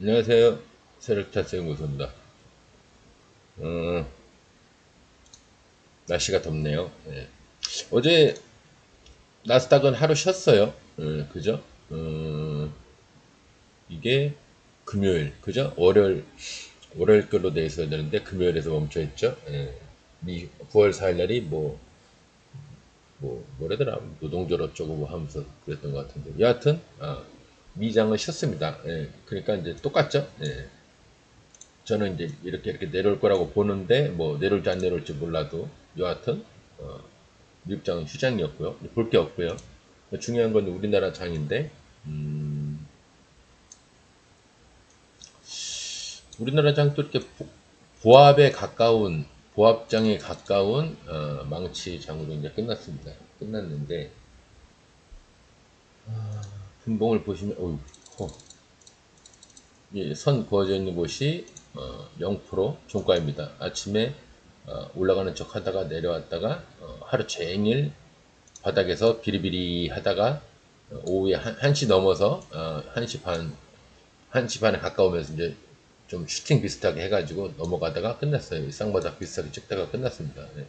안녕하세요. 세력차트 연구소입니다. 날씨가 덥네요. 예. 어제 나스닥은 하루 쉬었어요. 그죠? 이게 금요일, 그죠? 월요일 걸로 돼 있어야 되는데 금요일에서 멈춰 있죠. 예. 9월 4일 날이 뭐래더라? 노동절 어쩌고 뭐 하면서 그랬던 것 같은데. 여하튼, 미장은 쉬었습니다. 예. 그러니까 이제 똑같죠? 예. 저는 이제 이렇게 내려올 거라고 보는데 뭐 내려올지 안 내려올지 몰라도 여하튼 미국장은 휴장이었고요. 볼 게 없고요. 중요한 건 우리나라 장인데 우리나라 장도 이렇게 보합에 가까운 보합장에 가까운 망치 장으로 이제 끝났습니다. 끝났는데 분봉을 보시면 선 그어져 있는 곳이 0% 종가입니다. 아침에 올라가는 척 하다가 내려왔다가 하루 종일 바닥에서 비리비리 하다가 오후에 1시 넘어서 1시 반, 1시 반에 가까우면서 이제 좀 슈팅 비슷하게 해가지고 넘어가다가 끝났어요. 쌍바닥 비슷하게 찍다가 끝났습니다. 네.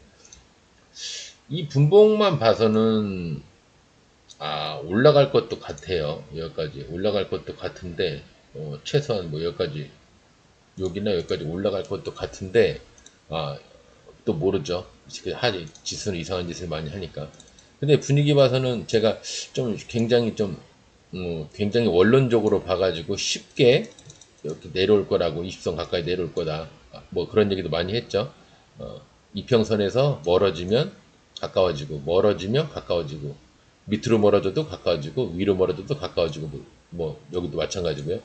이 분봉만 봐서는 올라갈 것도 같아요. 여기까지 올라갈 것도 같은데 최소한 뭐 여기까지 여기나 여기까지 올라갈 것도 같은데 아, 또 모르죠. 지수는 이상한 짓을 많이 하니까. 근데 분위기 봐서는 제가 좀 굉장히 원론적으로 봐가지고 쉽게 이렇게 내려올 거라고 20선 가까이 내려올 거다. 뭐 그런 얘기도 많이 했죠. 이평선에서 멀어지면 가까워지고 멀어지면 가까워지고 밑으로 멀어져도 가까워지고 위로 멀어져도 가까워지고 뭐 여기도 마찬가지고요.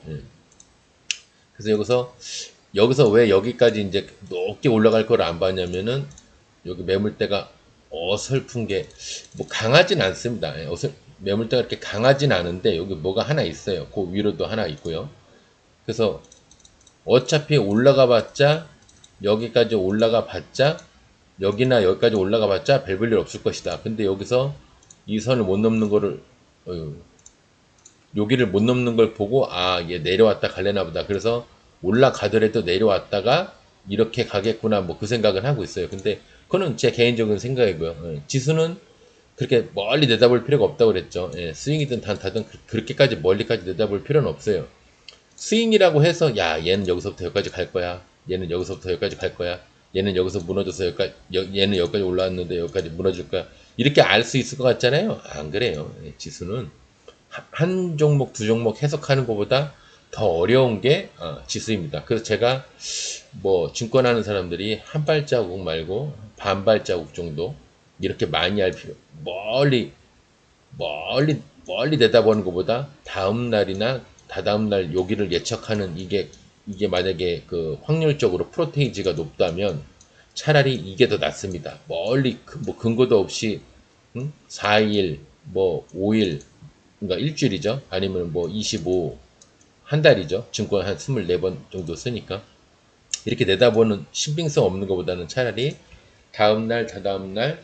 그래서 여기서 왜 여기까지 이제 높게 올라갈 걸 안 봤냐면은 여기 매물대가 어설픈 게 뭐 강하진 않습니다. 매물대가 이렇게 강하진 않은데 여기 뭐가 하나 있어요. 그 위로도 하나 있고요. 그래서 어차피 올라가 봤자 여기까지 올라가 봤자 여기나 여기까지 올라가 봤자 별 볼 일 없을 것이다. 근데 여기서 이 선을 못 넘는 거를 어휴, 여기를 못 넘는 걸 보고 얘 내려왔다 갈래나 보다. 그래서 올라가더라도 내려왔다가 이렇게 가겠구나 뭐 그 생각을 하고 있어요. 근데 그거는 제 개인적인 생각이고요. 지수는 그렇게 멀리 내다볼 필요가 없다고 그랬죠. 스윙이든 단타든 그렇게까지 멀리까지 내다볼 필요는 없어요. 스윙이라고 해서 얘는 여기서부터 여기까지 갈 거야. 얘는 여기서부터 여기까지 갈 거야. 얘는 여기서 무너져서 얘는 여기까지 올라왔는데 여기까지 무너질 거야. 이렇게 알 수 있을 것 같잖아요. 안 그래요. 지수는 한 종목 두 종목 해석하는 것보다 더 어려운 게 지수입니다. 그래서 제가 뭐 증권하는 사람들이 한 발자국 말고 반 발자국 정도 이렇게 많이 할 필요 멀리 내다보는 것보다 다음 날이나 다다음 날 여기를 예측하는 이게 만약에 그 확률적으로 프로테이지가 높다면 차라리 이게 더 낫습니다. 멀리 뭐 근거도 없이 4일 뭐 5일 그러니까 일주일이죠. 아니면 뭐 25, 한 달이죠. 증권 한 24번 정도 쓰니까. 이렇게 내다보는 신빙성 없는 것보다는 차라리 다음날, 다다음날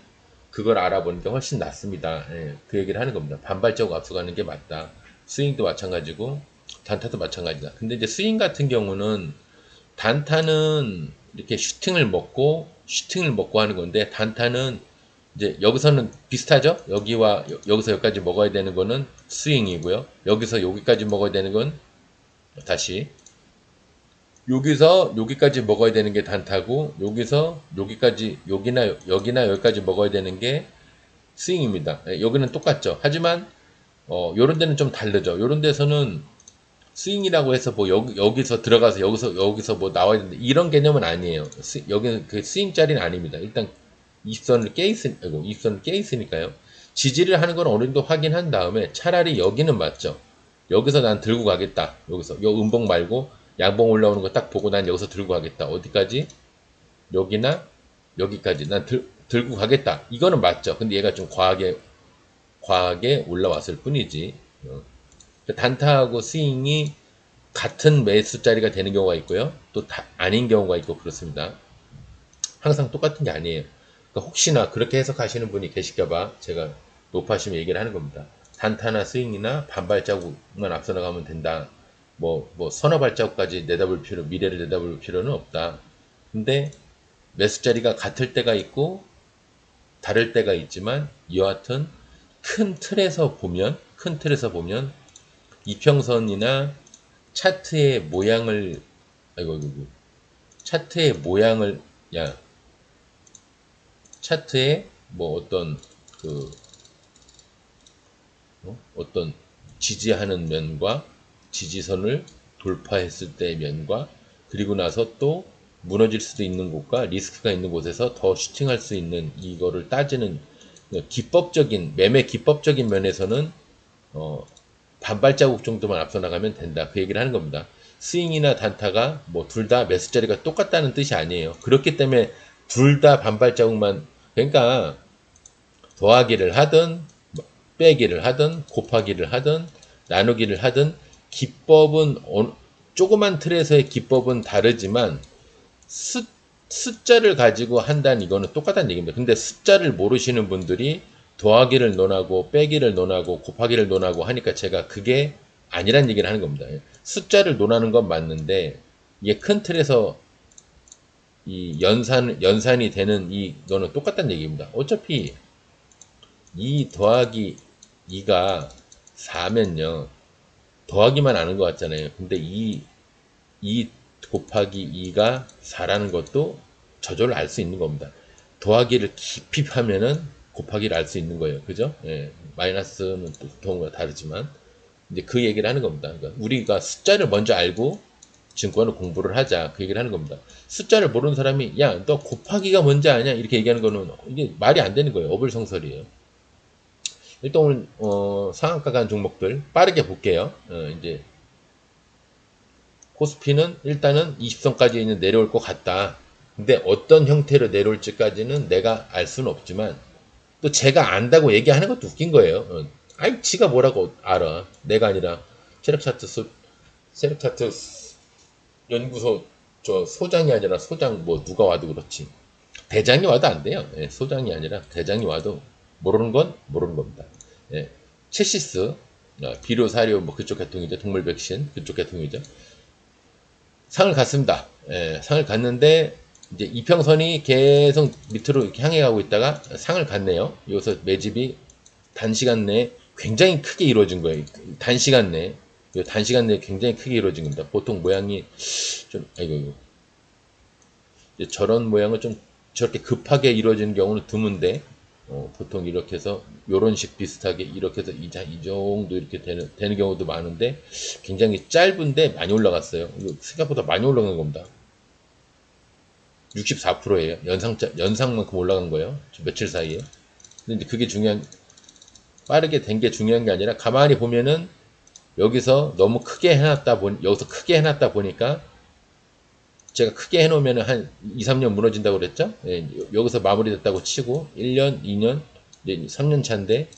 그걸 알아보는 게 훨씬 낫습니다. 그 얘기를 하는 겁니다. 반발적으로 앞서가는 게 맞다. 스윙도 마찬가지고, 단타도 마찬가지다. 근데 이제 스윙 같은 경우는 단타는 이렇게 슈팅을 먹고 하는 건데, 단타는 이제 여기서는 비슷하죠? 여기서 여기까지 먹어야 되는 거는 스윙이고요. 여기서 여기까지 먹어야 되는 건 다시 여기서 여기까지 먹어야 되는 게 단타고 여기서 여기까지 여기나 여기까지 먹어야 되는 게 스윙입니다. 여기는 똑같죠. 하지만 요런 데는 좀 다르죠. 요런 데서는 스윙이라고 해서 뭐 여기서 들어가서 여기서 뭐 나와야 되는데 이런 개념은 아니에요. 여기는 그 스윙 자리는 아닙니다. 일단 20선을 깨 있으니까요. 지지를 하는 건 어느 정도 확인한 다음에 차라리 여기는 맞죠. 여기서 난 들고 가겠다. 여기서 요 음봉 말고 양봉 올라오는 거 딱 보고 난 여기서 들고 가겠다. 어디까지? 여기나 여기까지 난 들고 가겠다. 이거는 맞죠. 근데 얘가 좀 과하게 올라왔을 뿐이지. 단타하고 스윙이 같은 매수자리가 되는 경우가 있고요. 또 아닌 경우가 있고 그렇습니다. 항상 똑같은 게 아니에요. 그러니까 혹시나 그렇게 해석하시는 분이 계실까봐 제가 높아시면 얘기를 하는 겁니다. 단타나 스윙이나 반발자국만 앞서 나가면 된다. 뭐 서너 발자국까지 미래를 내다볼 필요는 없다. 근데 매수 자리가 같을 때가 있고 다를 때가 있지만 여하튼 큰 틀에서 보면 이평선이나 차트의 모양을 아이고 차트의 모양을 야 차트의 뭐 그 어떤 지지하는 면과 지지선을 돌파했을 때의 면과 그리고 나서 또 무너질 수도 있는 곳과 리스크가 있는 곳에서 더 슈팅할 수 있는 이거를 따지는 매매 기법적인 면에서는 반발자국 정도만 앞서 나가면 된다. 그 얘기를 하는 겁니다. 스윙이나 단타가 뭐 둘 다 매수 자리가 똑같다는 뜻이 아니에요. 그렇기 때문에 둘 다 반발자국만 그러니까 더하기를 하든 빼기를 하든 곱하기를 하든 나누기를 하든 기법은 조그만 틀에서의 기법은 다르지만 숫자를 가지고 한다는 이거는 똑같다는 얘기입니다. 근데 숫자를 모르시는 분들이 더하기를 논하고 빼기를 논하고 곱하기를 논하고 하니까 제가 그게 아니란 얘기를 하는 겁니다. 숫자를 논하는 건 맞는데 이게 큰 틀에서 이 연산이 되는 이거는 똑같다는 얘기입니다. 어차피 2 더하기 2가 4면요. 더하기만 하는 것 같잖아요. 근데 2 곱하기 2가 4라는 것도 저절로 알 수 있는 겁니다. 더하기를 깊이 하면은 곱하기를 알 수 있는 거예요. 그죠? 예, 마이너스는 또 보통과 다르지만 이제 그 얘기를 하는 겁니다. 그러니까 우리가 숫자를 먼저 알고 증권을 공부를 하자. 그 얘기를 하는 겁니다. 숫자를 모르는 사람이 야, 너 곱하기가 뭔지 아냐? 이렇게 얘기하는 거는 이게 말이 안 되는 거예요. 어불성설이에요. 일단 오늘 상한가 간 종목들 빠르게 볼게요. 이제 코스피는 일단은 20선까지 있는 내려올 것 같다. 근데 어떤 형태로 내려올지까지는 내가 알 수는 없지만 또 제가 안다고 얘기하는 것도 웃긴 거예요. 아이 지가 뭐라고 알아. 내가 아니라 세력차트 연구소 저 소장이 아니라 소장 뭐 누가 와도 그렇지. 대장이 와도 안 돼요. 예, 소장이 아니라 대장이 와도 모르는 건 모르는 겁니다. 예, 체시스, 비료 사료 뭐 그쪽 계통이죠. 동물 백신 그쪽 계통이죠. 상을 갔습니다. 예, 상을 갔는데 이제 이평선이 계속 밑으로 이렇게 향해 가고 있다가 상을 갔네요. 여기서 매집이 단시간 내에 굉장히 크게 이루어진 거예요. 단시간 내에 굉장히 크게 이루어진 겁니다. 보통 모양이 좀 아이고 저런 모양은 좀 저렇게 급하게 이루어지는 경우는 드문데 보통 이렇게 해서 요런 식 비슷하게 이렇게 해서 이 정도 이렇게 되는 경우도 많은데 굉장히 짧은데 많이 올라갔어요. 생각보다 많이 올라간 겁니다. 64%예요. 연상만큼 올라간 거예요. 며칠 사이에. 근데 그게 빠르게 된 게 중요한 게 아니라 가만히 보면은 여기서 너무 크게 여기서 크게 해놨다 보니까 제가 크게 해놓으면 한 2, 3년 무너진다고 그랬죠? 예, 여기서 마무리됐다고 치고 1년, 2년, 3년 차인데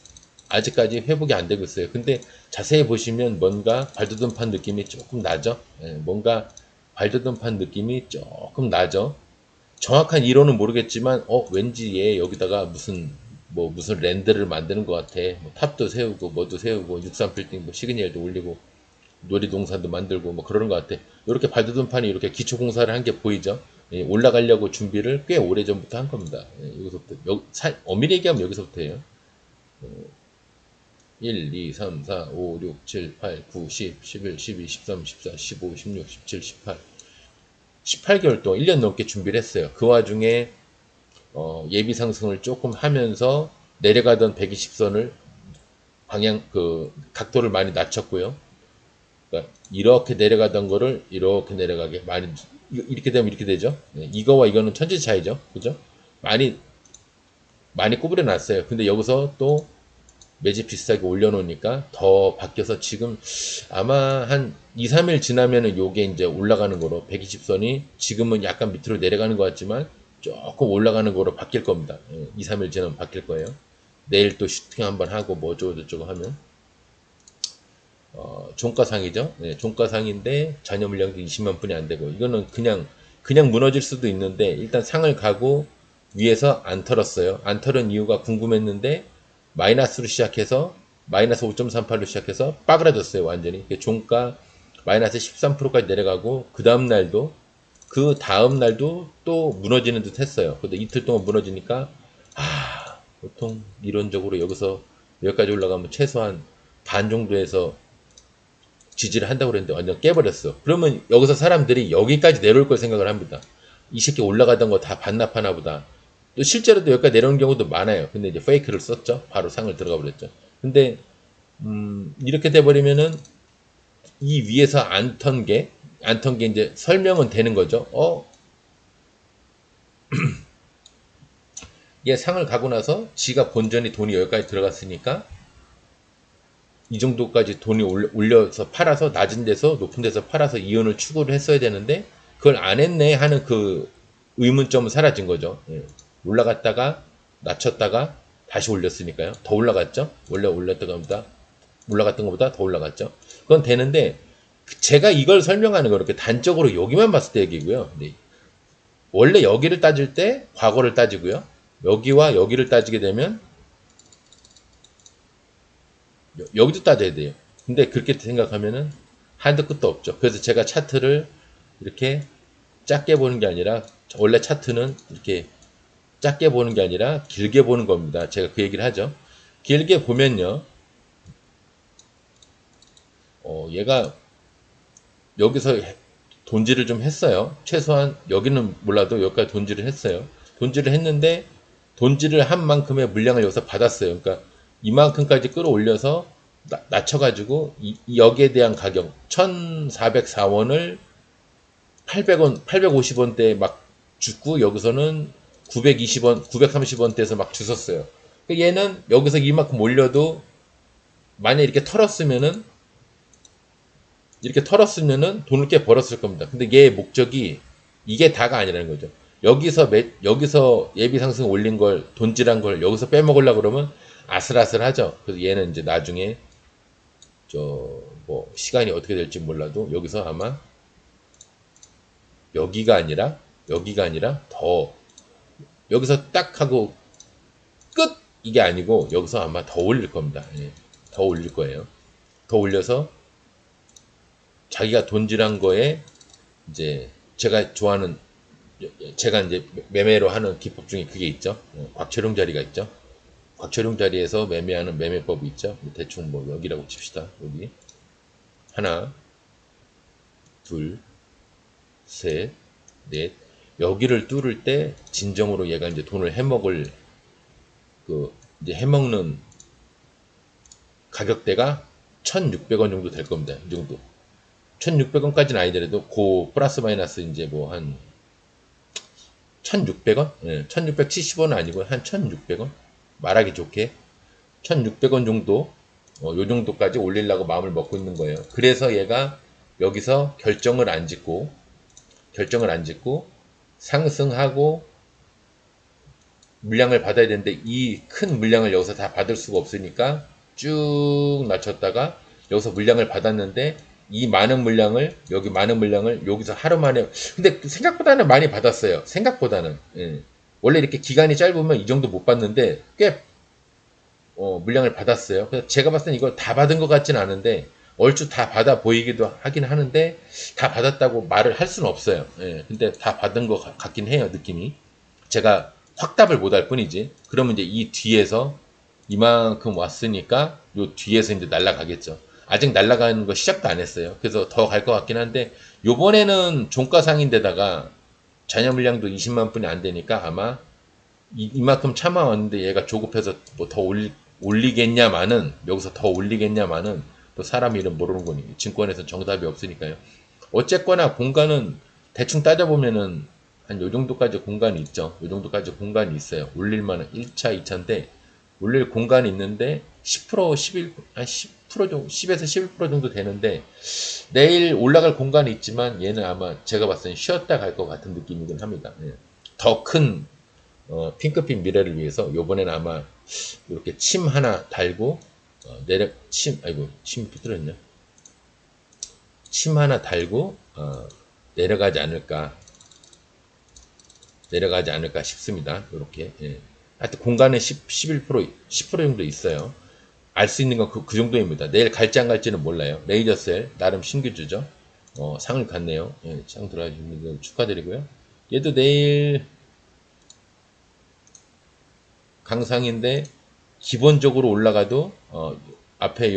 아직까지 회복이 안 되고 있어요. 근데 자세히 보시면 뭔가 발돋움판 느낌이 조금 나죠? 예, 뭔가 발돋움판 느낌이 조금 나죠? 정확한 이론은 모르겠지만 왠지 얘 여기다가 무슨 랜드를 만드는 것 같아. 뭐 탑도 세우고 뭐도 세우고 63빌딩 뭐 시그널도 올리고 놀이동산도 만들고 뭐 그러는 것 같아. 이렇게 발돋움판이 이렇게 기초공사를 한 게 보이죠? 예, 올라가려고 준비를 꽤 오래전부터 한 겁니다. 예, 여기서부터 엄밀히 얘기하면 여기서부터예요. 1, 2, 3, 4, 5, 6, 7, 8, 9, 10, 11, 12, 13, 14, 15, 16, 17, 18 18개월 동안 1년 넘게 준비를 했어요. 그 와중에 예비 상승을 조금 하면서 내려가던 120선을 각도를 많이 낮췄고요. 그러니까 이렇게 내려가던 거를 이렇게 내려가게 많이 이렇게 되면 이렇게 되죠. 네, 이거와 이거는 천지 차이죠. 그죠? 많이 구부려 놨어요. 근데 여기서 또 매집 비슷하게 올려놓으니까 더 바뀌어서 지금 아마 한 2, 3일 지나면은 요게 이제 올라가는 거로 120선이 지금은 약간 밑으로 내려가는 것 같지만 조금 올라가는 거로 바뀔 겁니다. 2, 3일 지나면 바뀔 거예요. 내일 또 슈팅 한번 하고 뭐 어쩌고저쩌고 하면 종가상이죠. 네, 종가상인데 잔여 물량도 20만 분이 안 되고 이거는 그냥 무너질 수도 있는데 일단 상을 가고 위에서 안 털었어요. 안 털은 이유가 궁금했는데 마이너스로 시작해서 마이너스 5.38로 시작해서 빠그라졌어요. 완전히 종가 마이너스 13%까지 내려가고 그 다음 날도 또 무너지는 듯 했어요. 근데 이틀 동안 무너지니까 보통 이론적으로 여기까지 올라가면 최소한 반 정도에서 지지를 한다고 그랬는데 완전 깨버렸어. 그러면 여기서 사람들이 여기까지 내려올 걸 생각을 합니다. 이 새끼 올라가던 거 다 반납하나 보다. 또 실제로도 여기까지 내려오는 경우도 많아요. 근데 이제 페이크를 썼죠. 바로 상을 들어가 버렸죠. 근데 이렇게 돼버리면은 이 위에서 안 턴 게 이제 설명은 되는 거죠. 얘 상을 가고 나서 지가 본전이 돈이 여기까지 들어갔으니까 이 정도까지 돈이 올려서 팔아서 낮은 데서 높은 데서 팔아서 이윤을 추구를 했어야 되는데 그걸 안 했네 하는 그 의문점은 사라진 거죠. 예. 올라갔다가 낮췄다가 다시 올렸으니까요. 더 올라갔죠. 원래 올라갔던 것보다 더 올라갔죠. 그건 되는데 제가 이걸 설명하는 거 이렇게 단적으로 여기만 봤을 때 얘기고요. 네. 원래 여기를 따질 때 과거를 따지고요. 여기와 여기를 따지게 되면 여기도 따져야 돼요. 근데 그렇게 생각하면은 한도 끝도 없죠. 그래서 제가 차트를 이렇게 작게 보는 게 아니라 원래 차트는 이렇게 작게 보는 게 아니라 길게 보는 겁니다. 제가 그 얘기를 하죠. 길게 보면요. 얘가 여기서 돈질을 좀 했어요. 최소한 여기는 몰라도 여기까지 돈질을 했어요. 돈질을 했는데 돈질을 한 만큼의 물량을 여기서 받았어요. 그러니까 이만큼까지 끌어올려서 낮춰가지고 여기에 대한 가격 1404원을 800원, 850원대에 막 주고 여기서는 920원, 930원대에서 막 주웠어요. 얘는 여기서 이만큼 올려도 만약 이렇게 털었으면은 돈을 꽤 벌었을 겁니다. 근데 얘의 목적이 이게 다가 아니라는 거죠. 여기서 예비 상승 올린 걸, 돈질한 걸 여기서 빼먹으려고 그러면 아슬아슬하죠. 그래서 얘는 이제 나중에 시간이 어떻게 될지 몰라도 여기서 아마 여기가 아니라 더 여기서 딱 하고 끝! 이게 아니고 여기서 아마 더 올릴 겁니다. 예. 더 올릴 거예요. 더 올려서 자기가 돈질한 거에 이제 제가 이제 매매로 하는 기법 중에 그게 있죠. 곽철용 자리가 있죠. 곽철용 자리에서 매매하는 매매법이 있죠. 대충 여기라고 칩시다. 여기 하나, 둘, 셋, 넷. 여기를 뚫을 때 진정으로 얘가 이제 돈을 해먹을 이제 해먹는 가격대가 1,600원 정도 될 겁니다. 이 정도. 1,600원까지는 아니더라도 플러스 마이너스 이제 한 1,600원? 예, 1,670원은 아니고 한 1,600원? 말하기 좋게 1,600원 정도 요 정도까지 올리려고 마음을 먹고 있는 거예요. 그래서 얘가 여기서 결정을 안 짓고 상승하고 물량을 받아야 되는데 이 큰 물량을 여기서 다 받을 수가 없으니까 쭉 낮췄다가 여기서 물량을 받았는데 이 많은 물량을 여기서 하루 만에 근데 생각보다는 많이 받았어요. 생각보다는 예. 원래 이렇게 기간이 짧으면 이 정도 못 받는데 꽤 물량을 받았어요. 그래서 제가 봤을 땐 이걸 다 받은 것 같진 않은데 얼추 다 받아 보이기도 하긴 하는데 다 받았다고 말을 할 수는 없어요. 예. 근데 다 받은 것 같긴 해요. 느낌이. 제가 확답을 못 할 뿐이지. 그러면 이제 이 뒤에서 이만큼 왔으니까 요 뒤에서 이제 날아가겠죠. 아직 날아가는 거 시작도 안 했어요. 그래서 더 갈 것 같긴 한데 요번에는 종가상인데다가 잔여 물량도 20만 분이 안 되니까 아마 이만큼 참아왔는데 얘가 조급해서 더 올리겠냐마는 여기서 더 올리겠냐마는 또 사람 이름 모르는 거니 증권에서 정답이 없으니까요. 어쨌거나 공간은 대충 따져보면은 한 요 정도까지 공간이 있죠. 요 정도까지 공간이 있어요. 올릴만한 1차, 2차인데 올릴 공간이 있는데 10%, 11, 한 10% 정도, 10에서 11% 정도 되는데 내일 올라갈 공간이 있지만 얘는 아마 제가 봤을 땐 쉬었다 갈 것 같은 느낌이긴 합니다. 예. 더 큰 핑크빛 미래를 위해서 요번에는 아마 이렇게 침 하나 달고 침 삐뚤었냐? 침 하나 달고 내려가지 않을까 싶습니다. 이렇게 예. 하여튼 공간은 11%, 10% 정도 있어요. 알 수 있는 건 그 정도입니다. 내일 갈지 안 갈지는 몰라요. 레이저셀 나름 신규주죠. 상을 갔네요. 예, 상 들어가신 분들 축하드리고요. 얘도 내일 강상인데 기본적으로 올라가도 앞에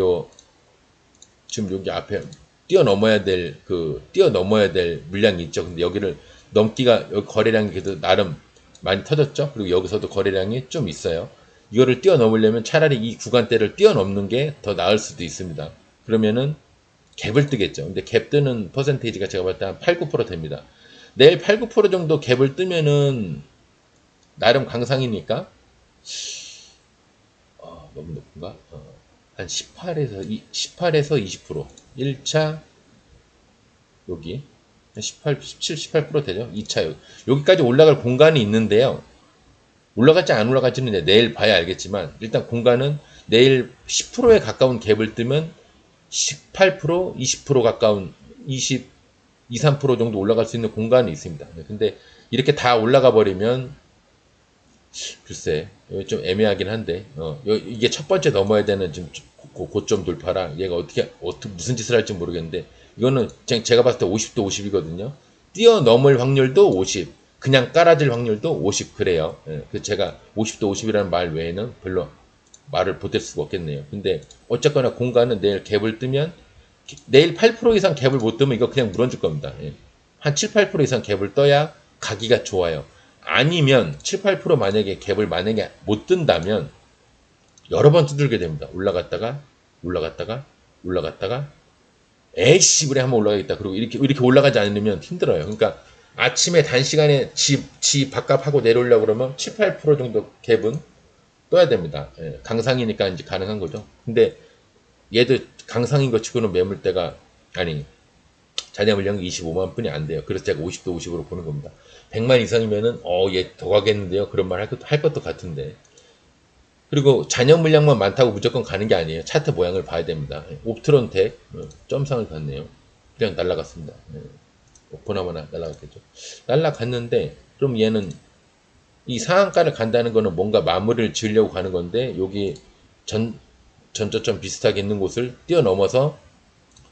지금 여기 앞에 뛰어넘어야 될 물량이 있죠. 근데 여기를 넘기가 여기 거래량이 그래도 나름 많이 터졌죠. 그리고 여기서도 거래량이 좀 있어요. 이거를 뛰어넘으려면 차라리 이 구간대를 뛰어넘는 게 더 나을 수도 있습니다. 그러면은 갭을 뜨겠죠. 근데 갭 뜨는 퍼센테이지가 제가 봤을 때 한 8, 9% 됩니다. 내일 8, 9% 정도 갭을 뜨면은 나름 강상이니까 너무 높은가? 한 18에서 20% 1차 여기 18, 17, 18% 되죠. 2차 여기까지 올라갈 공간이 있는데요. 올라갈지 안 올라갈지는 내일 봐야 알겠지만 일단 공간은 내일 10%에 가까운 갭을 뜨면 18%, 20% 가까운 20, 2, 3% 정도 올라갈 수 있는 공간이 있습니다. 근데 이렇게 다 올라가 버리면 글쎄 좀 애매하긴 한데 이게 첫 번째 넘어야 되는 지금 고점 돌파라 얘가 어떻게 무슨 짓을 할지 모르겠는데 이거는 제가 봤을 때 50도 50이거든요. 뛰어넘을 확률도 50, 그냥 깔아질 확률도 50 그래요. 예, 그 제가 50도 50이라는 말 외에는 별로 말을 보탤 수가 없겠네요. 근데 어쨌거나 공간은 내일 갭을 뜨면 내일 8% 이상 갭을 못 뜨면 이거 그냥 물어줄 겁니다. 예. 한 7, 8% 이상 갭을 떠야 가기가 좋아요. 아니면 7, 8% 만약에 갭을 만약에 못 뜬다면 여러 번 두들게 됩니다. 올라갔다가 올라갔다가 올라갔다가 에이씨 그래 한번 올라가겠다. 그리고 이렇게 올라가지 않으면 힘들어요. 그러니까 아침에 단시간에 지 바깥하고 내려오려고 그러면 7, 8% 정도 갭은 떠야 됩니다. 예, 강상이니까 이제 가능한 거죠. 근데 얘도 강상인 것 치고는 매물대가 아니 자녀 물량이 25만 뿐이 안 돼요. 그래서 제가 50도 50으로 보는 겁니다. 100만 이상이면은 얘 더 가겠는데요. 그런 말 할 것도 같은데. 그리고 자녀 물량만 많다고 무조건 가는 게 아니에요. 차트 모양을 봐야 됩니다. 옵트론 덱 점상을 갔네요. 그냥 날라갔습니다. 보나마나 날라갔겠죠. 날라갔는데 그럼 얘는 이 상한가를 간다는 거는 뭔가 마무리를 지으려고 가는 건데 여기 전저점 비슷하게 있는 곳을 뛰어넘어서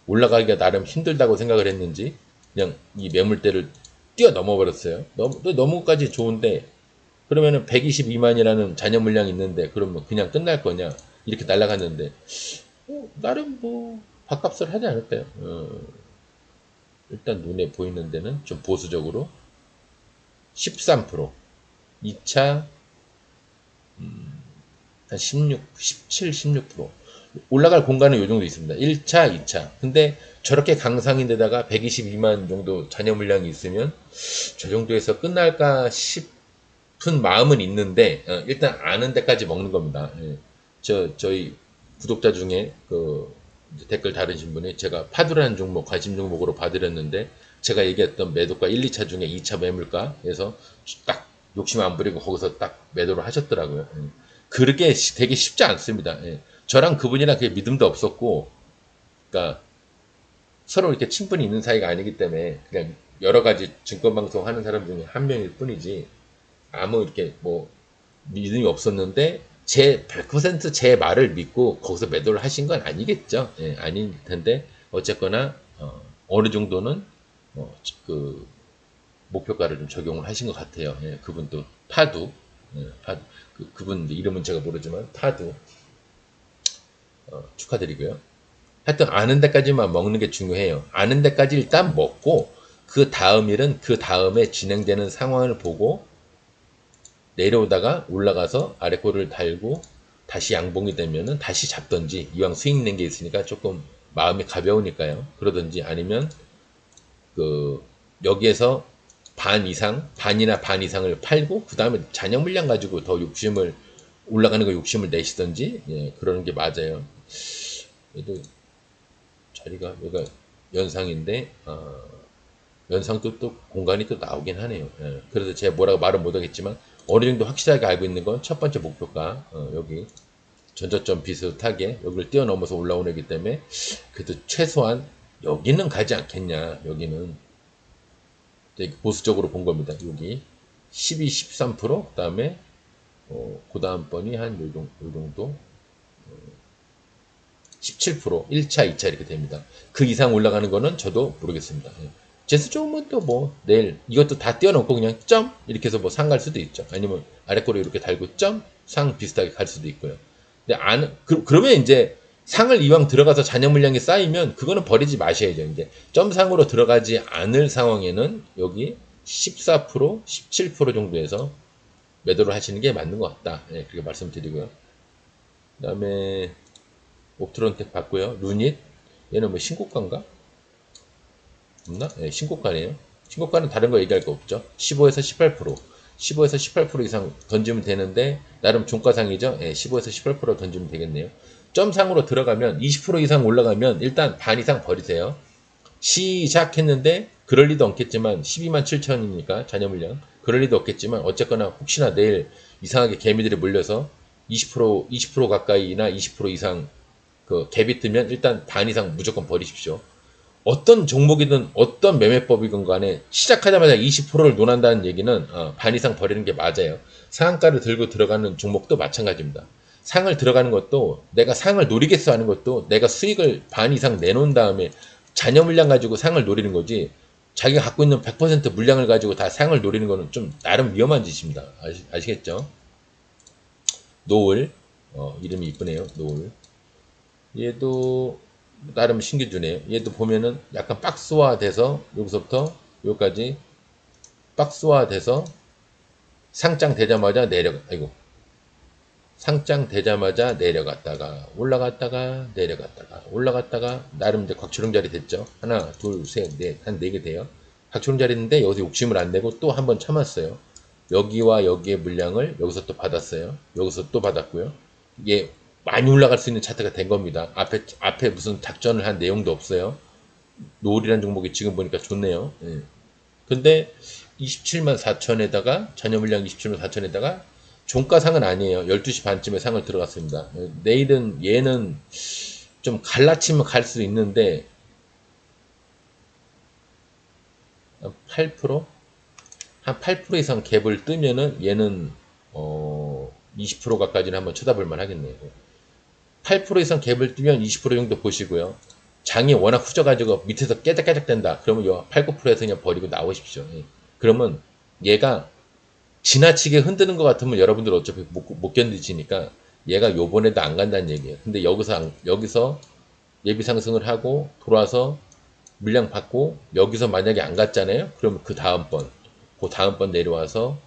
올라가기가 나름 힘들다고 생각을 했는지 그냥 이 매물대를 뛰어넘어 버렸어요. 넘어까지 좋은데 그러면은 122만이라는 잔여 물량이 있는데 그러면 그냥 끝날 거냐 이렇게 날아갔는데 나름 뭐 밥값을 하지 않을까요? 일단 눈에 보이는 데는 좀 보수적으로 13%, 2차 한 16, 17, 16%. 올라갈 공간은 요 정도 있습니다. 1차, 2차. 근데 저렇게 강상인데다가 122만 정도 잔여 물량이 있으면 저 정도에서 끝날까 싶은 마음은 있는데 일단 아는 데까지 먹는 겁니다. 예. 저희 구독자 중에 댓글 다루신 분이 제가 파두라는 종목 관심 종목으로 봐드렸는데 제가 얘기했던 매도가 1, 2차 중에 2차 매물가에서 딱 욕심 안 부리고 거기서 딱 매도를 하셨더라고요. 그렇게 되게 쉽지 않습니다. 예. 저랑 그분이랑 그게 믿음도 없었고, 그러니까 서로 이렇게 친분이 있는 사이가 아니기 때문에 그냥 여러 가지 증권 방송 하는 사람 중에 한 명일 뿐이지 아무 이렇게 뭐 믿음이 없었는데 제 100%제 말을 믿고 거기서 매도를 하신 건 아니겠죠. 예, 아닐 텐데 어쨌거나 어느 정도는 그 목표가를 좀 적용을 하신 것 같아요. 예, 그분도 파두, 파두 그분 이름은 제가 모르지만 파두 축하드리고요. 하여튼 아는 데까지만 먹는 게 중요해요. 아는 데까지 일단 먹고 그 다음 일은 그 다음에 진행되는 상황을 보고 내려오다가 올라가서 아래 꼬리를 달고 다시 양봉이 되면은 다시 잡던지 이왕 수익 낸 게 있으니까 조금 마음이 가벼우니까요. 그러든지 아니면 여기에서 반이나 반 이상을 팔고 그 다음에 잔여 물량 가지고 더 올라가는 거 욕심을 내시던지 예, 그러는 게 맞아요. 그래도 자리가 여기가 연상인데 연상도 또 공간이 또 나오긴 하네요. 예, 그래서 제가 뭐라고 말은 못하겠지만 어느 정도 확실하게 알고 있는 건 첫 번째 목표가 여기 전저점 비슷하게 여기를 뛰어넘어서 올라오는 기 때문에 그래도 최소한 여기는 가지 않겠냐. 여기는 보수적으로 본 겁니다. 여기 12, 13% 그다음에 그 다음 번이 한 요 정도 17%, 1차, 2차 이렇게 됩니다. 그 이상 올라가는 거는 저도 모르겠습니다. 예. 재수 좋으면 또 뭐 내일 이것도 다 띄워놓고 그냥 점 이렇게 해서 뭐 상 갈 수도 있죠. 아니면 아래꼬리 이렇게 달고 점 상 비슷하게 갈 수도 있고요. 근데 그러면 이제 상을 이왕 들어가서 잔여 물량이 쌓이면 그거는 버리지 마셔야죠. 이제 점상으로 들어가지 않을 상황에는 여기 14%, 17% 정도에서 매도를 하시는 게 맞는 것 같다. 예, 그렇게 말씀드리고요. 그 다음에 옵트론텍 봤고요. 루닛 얘는 뭐 신고가인가? 없나? 예, 신고가네요. 신고가는 다른 거 얘기할 거 없죠. 15에서 18%, 15에서 18% 이상 던지면 되는데 나름 종가상이죠. 예, 15에서 18% 던지면 되겠네요. 점상으로 들어가면 20% 이상 올라가면 일단 반 이상 버리세요. 시작했는데 그럴 리도 없겠지만 12만 7천이니까 잔여 물량 그럴 리도 없겠지만 어쨌거나 혹시나 내일 이상하게 개미들이 몰려서 20% 가까이나 20% 이상 그 갭이 뜨면 일단 반 이상 무조건 버리십시오. 어떤 종목이든 어떤 매매법이건 간에 시작하자마자 20%를 논한다는 얘기는 반 이상 버리는 게 맞아요. 상한가를 들고 들어가는 종목도 마찬가지입니다. 상을 들어가는 것도 내가 상을 노리겠어 하는 것도 내가 수익을 반 이상 내놓은 다음에 잔여 물량 가지고 상을 노리는 거지 자기가 갖고 있는 100% 물량을 가지고 다 상을 노리는 거는 좀 나름 위험한 짓입니다. 아시겠죠? 노을 이름이 이쁘네요. 노을 얘도 나름 신기주네요. 얘도 보면은 약간 박스화 돼서 여기서부터 여기까지 박스화 돼서 상장 되자마자 상장 되자마자 내려갔다가 올라갔다가 내려갔다가 올라갔다가 나름 이제 곽초롱자리 됐죠. 하나 둘셋넷 한 4개 돼요. 곽초롱자리인데 여기서 욕심을 안 내고 또 한번 참았어요. 여기와 여기의 물량을 여기서 또 받았어요. 여기서 또 받았고요. 이게 많이 올라갈 수 있는 차트가 된 겁니다. 앞에 무슨 작전을 한 내용도 없어요. 노을이라는 종목이 지금 보니까 좋네요. 예. 근데 27만 4천에다가 잔여 물량 27만 4천에다가 종가상은 아니에요. 12시 반쯤에 상을 들어갔습니다. 내일은 얘는 좀 갈라치면 갈 수 있는데 8%? 한 8% 이상 갭을 뜨면은 얘는 20% 가까지는 한번 쳐다볼 만 하겠네요. 8% 이상 갭을 뜨면 20% 정도 보시고요. 장이 워낙 후져가지고 밑에서 깨작깨작 된다. 그러면 요 8, 9%에서 그냥 버리고 나오십시오. 그러면 얘가 지나치게 흔드는 것 같으면 여러분들 어차피 못 견디시니까 얘가 요번에도 안 간다는 얘기예요. 근데 여기서 예비 상승을 하고 돌아서 물량 받고 여기서 만약에 안 갔잖아요. 그러면 그 다음번 내려와서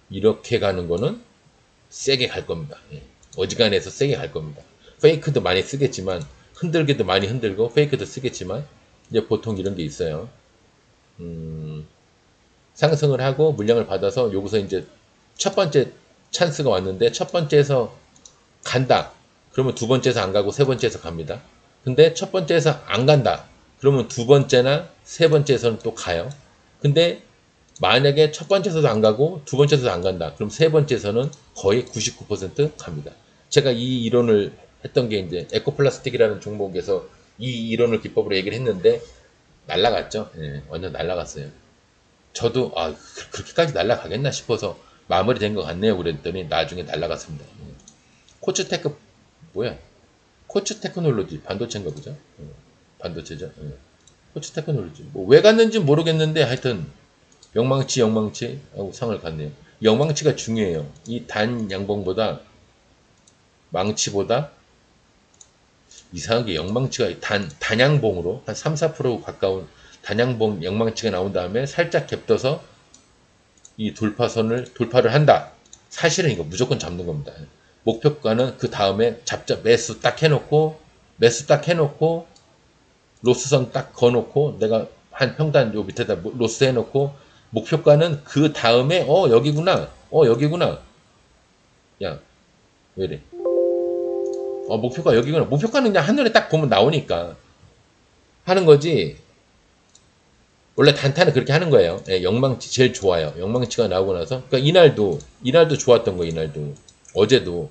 이렇게 가는 거는 세게 갈 겁니다. 어지간해서 세게 갈 겁니다. 페이크도 많이 쓰겠지만 흔들기도 많이 흔들고 페이크도 쓰겠지만 이제 보통 이런 게 있어요. 상승을 하고 물량을 받아서 여기서 이제 첫 번째 찬스가 왔는데 첫 번째에서 간다. 그러면 두 번째에서 안 가고 세 번째에서 갑니다. 근데 첫 번째에서 안 간다. 그러면 두 번째나 세 번째에서는 또 가요. 근데 만약에 첫 번째에서도 안 가고 두 번째에서도 안 간다. 그럼 세 번째에서는 거의 99% 갑니다. 제가 이 이론을 했던 게 이제 에코플라스틱이라는 종목에서 이 이론을 기법으로 얘기를 했는데 날라갔죠. 예, 완전 날라갔어요. 저도 그렇게까지 날라가겠나 싶어서 마무리된 것 같네요. 그랬더니 나중에 날라갔습니다. 코츠테크 뭐야? 코츠 테크놀로지 반도체인가 보죠? 반도체죠. 코츠 테크놀로지 뭐 왜 갔는지 모르겠는데 하여튼 영망치 하고 상을 갔네요. 영망치가 중요해요. 이 단 양봉보다 망치보다 이상하게 영망치가 단양봉으로 한 3, 4% 가까운 단양봉 영망치가 나온 다음에 살짝 갭떠서 이 돌파를 한다. 사실은 이거 무조건 잡는 겁니다. 목표가는 그 다음에 매수 딱 해놓고 로스선 딱 거놓고 내가 한 평단 요 밑에다 로스 해놓고 목표가는 그 다음에 여기구나 야 왜래 목표가 여기구나. 목표가는 그냥 한눈에 딱 보면 나오니까 하는 거지. 원래 단타는 그렇게 하는 거예요. 영망치 제일 좋아요. 영망치가 나오고 나서 그러니까 이날도 좋았던 거. 이날도 어제도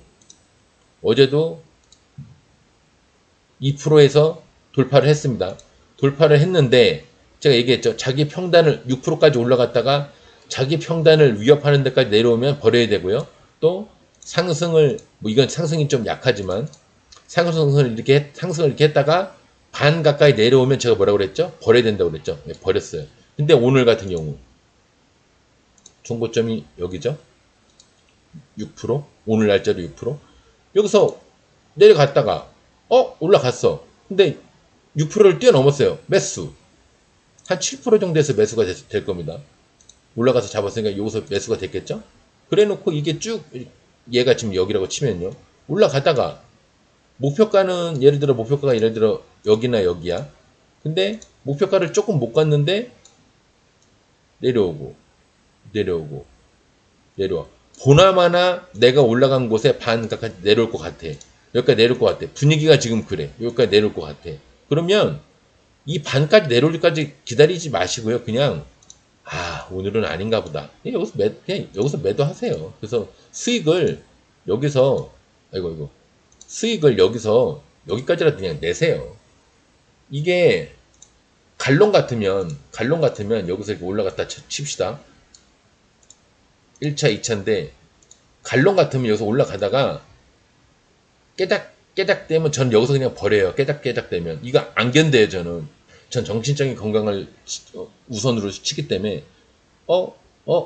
2%에서 돌파를 했습니다. 돌파를 했는데 제가 얘기했죠. 자기 평단을 6%까지 올라갔다가 자기 평단을 위협하는 데까지 내려오면 버려야 되고요. 또 상승을 이건 상승이 좀 약하지만 상승을 이렇게 했다가 반 가까이 내려오면 제가 뭐라고 그랬죠? 버려야 된다고 그랬죠? 네, 버렸어요. 근데 오늘 같은 경우 종고점이 여기죠? 6%? 오늘 날짜로 6%? 여기서 내려갔다가 올라갔어. 근데 6%를 뛰어넘었어요. 매수. 한 7% 정도에서 매수가 될 겁니다. 올라가서 잡았으니까 여기서 매수가 됐겠죠? 그래 놓고 이게 쭉 얘가 지금 여기라고 치면요. 올라가다가 목표가는 예를 들어 여기나 여기야. 근데 목표가를 조금 못 갔는데 내려오고 내려오고 내려와. 보나마나 내가 올라간 곳에 반 가까이 내려올 것 같아. 여기까지 내려올 것 같아. 분위기가 지금 그래. 여기까지 내려올 것 같아. 그러면 이 반까지 내려올 때까지 기다리지 마시고요. 그냥 오늘은 아닌가 보다. 그냥 여기서 매도하세요. 그래서 수익을 여기서 아이고 수익을 여기서 여기까지라도 그냥 내세요. 이게 갈론 같으면 여기서 이렇게 올라갔다 칩시다. 1차, 2차인데 갈론 같으면 여기서 올라가다가 깨작 되면 전 여기서 그냥 버려요. 깨작 되면 이거 안 견뎌요. 전 정신적인 건강을 우선으로 치기 때문에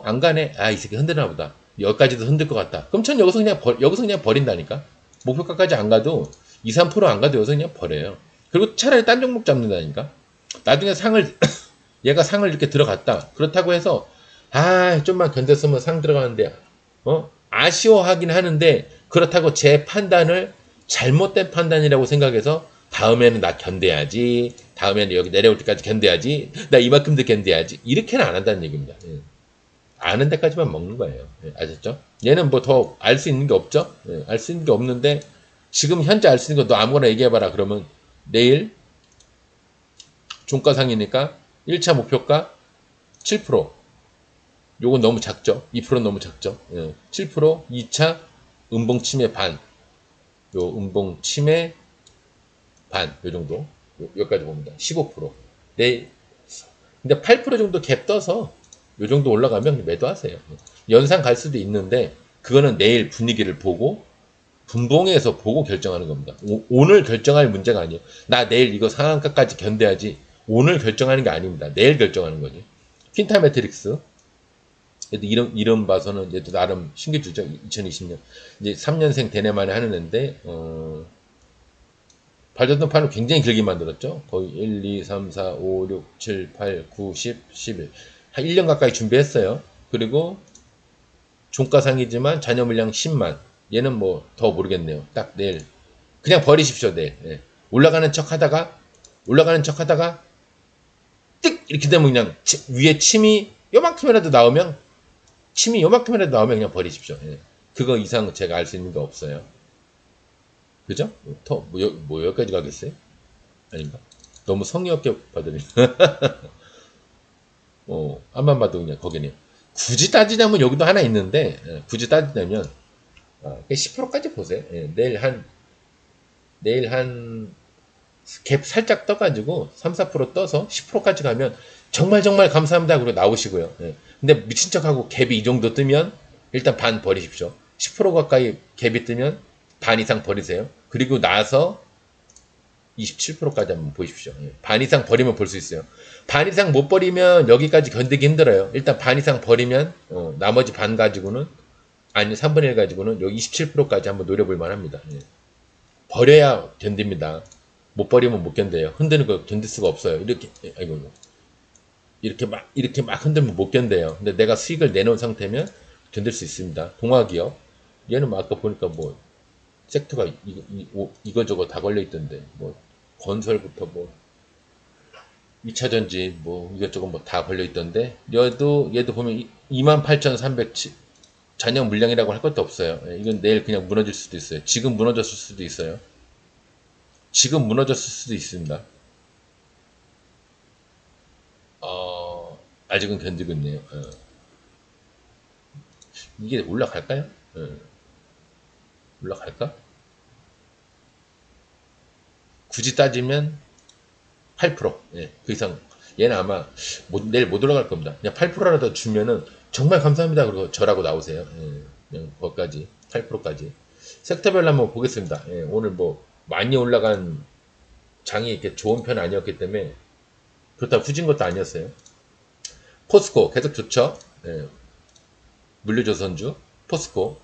안 가네. 이 새끼 흔들나 보다. 여기까지도 흔들 것 같다. 그럼 전 여기서 그냥 버린다니까. 목표가까지 안 가도 2, 3%안 가도 여기서 그냥 버려요. 그리고 차라리 딴 종목 잡는다니까. 나중에 얘가 상을 이렇게 들어갔다. 그렇다고 해서 좀만 견뎠으면 상 들어가는데 아쉬워하긴 하는데 그렇다고 제 판단을 잘못된 판단이라고 생각해서 다음에는 나 견뎌야지. 다음에는 여기 내려올 때까지 견뎌야지. 나 이만큼 더 견뎌야지. 이렇게는 안 한다는 얘기입니다. 아는 데까지만 먹는 거예요. 아셨죠? 얘는 뭐 더 알 수 있는 게 없죠? 알 수 있는 게 없는데 지금 현재 알 수 있는 거 너 아무거나 얘기해봐라. 그러면 내일 종가상이니까 1차 목표가 7%. 요건 너무 작죠? 2%는 너무 작죠? 7%, 2차 음봉침해 반. 요 음봉침해 반. 요 정도. 여기까지 봅니다. 15%. 내일. 근데 8% 정도 갭 떠서 요 정도 올라가면 매도하세요. 연상 갈 수도 있는데 그거는 내일 분위기를 보고 분봉에서 보고 결정하는 겁니다. 오늘 결정할 문제가 아니에요. 나 내일 이거 상한가까지 견뎌야지. 오늘 결정하는 게 아닙니다. 내일 결정하는 거지. 퀸타 매트릭스. 이름 봐서는 얘도 나름 신기주죠. 2020년. 이제 3년생 되네만에 하는 애인데, 발전등판을 굉장히 길게 만들었죠. 거의 1, 2, 3, 4, 5, 6, 7, 8, 9, 10, 11. 한 1년 가까이 준비했어요. 그리고 종가상이지만 잔여 물량 10만. 얘는 뭐 더 모르겠네요. 딱 내일. 그냥 버리십시오, 내일. 올라가는 척 하다가, 띡! 이렇게 되면 그냥 위에 침이 요만큼이라도 나오면 그냥 버리십시오. 그거 이상 제가 알 수 있는 게 없어요. 그죠? 뭐 여기까지 가겠어요? 아닌가? 너무 성의 없게 봐드리 앞만 봐도 그냥 거기네요. 굳이 따지자면 여기도 하나 있는데, 굳이 따지자면, 10%까지 보세요. 내일 한, 갭 살짝 떠가지고, 3, 4% 떠서 10%까지 가면, 정말 감사합니다. 그러고 나오시고요. 근데 미친 척하고 갭이 이 정도 뜨면, 일단 반 버리십시오. 10% 가까이 갭이 뜨면, 반 이상 버리세요. 그리고 나서, 27%까지 한번 보십시오. 반 이상 버리면 볼 수 있어요. 반 이상 못 버리면 여기까지 견디기 힘들어요. 일단 반 이상 버리면 나머지 반 가지고는 아니 3분의 1 가지고는 여기 27%까지 한번 노려볼 만합니다. 버려야 견딥니다. 못 버리면 못 견뎌요. 흔드는 거 견딜 수가 없어요. 이렇게 막 흔들면 못 견뎌요. 근데 내가 수익을 내놓은 상태면 견딜 수 있습니다. 동화기업 얘는 뭐 아까 보니까 뭐 섹터가 이거저거 다 걸려있던데 뭐 건설부터 뭐 2차전지 뭐 이것저것 뭐 다 걸려있던데 얘도 보면 28,307 잔여 물량이라고 할 것도 없어요. 이건 내일 그냥 무너질 수도 있어요. 지금 무너졌을 수도 있어요. 지금 무너졌을 수도 있습니다. 아직은 견디고 있네요. 이게 올라갈까요? 올라갈까? 굳이 따지면 8%. 그 이상 얘는 아마 내일 못 올라갈 겁니다. 그냥 8%라도 주면은 정말 감사합니다. 그리고 절하고 나오세요. 그냥 거기까지 8%까지. 섹터별로 한번 보겠습니다. 오늘 뭐 많이 올라간 장이 이렇게 좋은 편 아니었기 때문에 그렇다고 후진 것도 아니었어요. 포스코 계속 좋죠. 예, 물류조선주 포스코.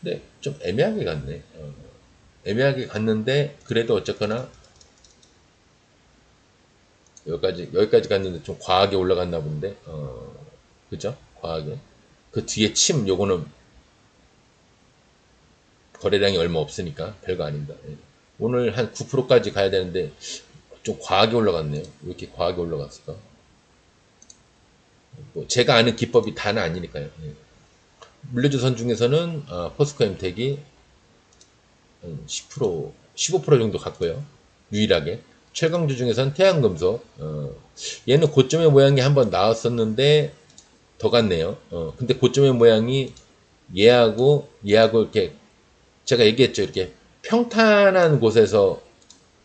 근데 좀 애매하게 갔네. 애매하게 갔는데 그래도 어쨌거나 여기까지 갔는데 좀 과하게 올라갔나 본데. 그죠? 과하게. 그 뒤에 침 요거는 거래량이 얼마 없으니까 별거 아닙니다. 예. 오늘 한 9%까지 가야 되는데 좀 과하게 올라갔네요. 왜 이렇게 과하게 올라갔을까? 뭐 제가 아는 기법이 다는 아니니까요. 예. 물류조선 중에서는 포스코 엠텍이 10%, 15% 정도 갔고요. 유일하게. 최강주 중에서는 태양금속. 얘는 고점의 모양이 한번 나왔었는데 더 갔네요. 근데 고점의 모양이 얘하고 이렇게 제가 얘기했죠. 이렇게 평탄한 곳에서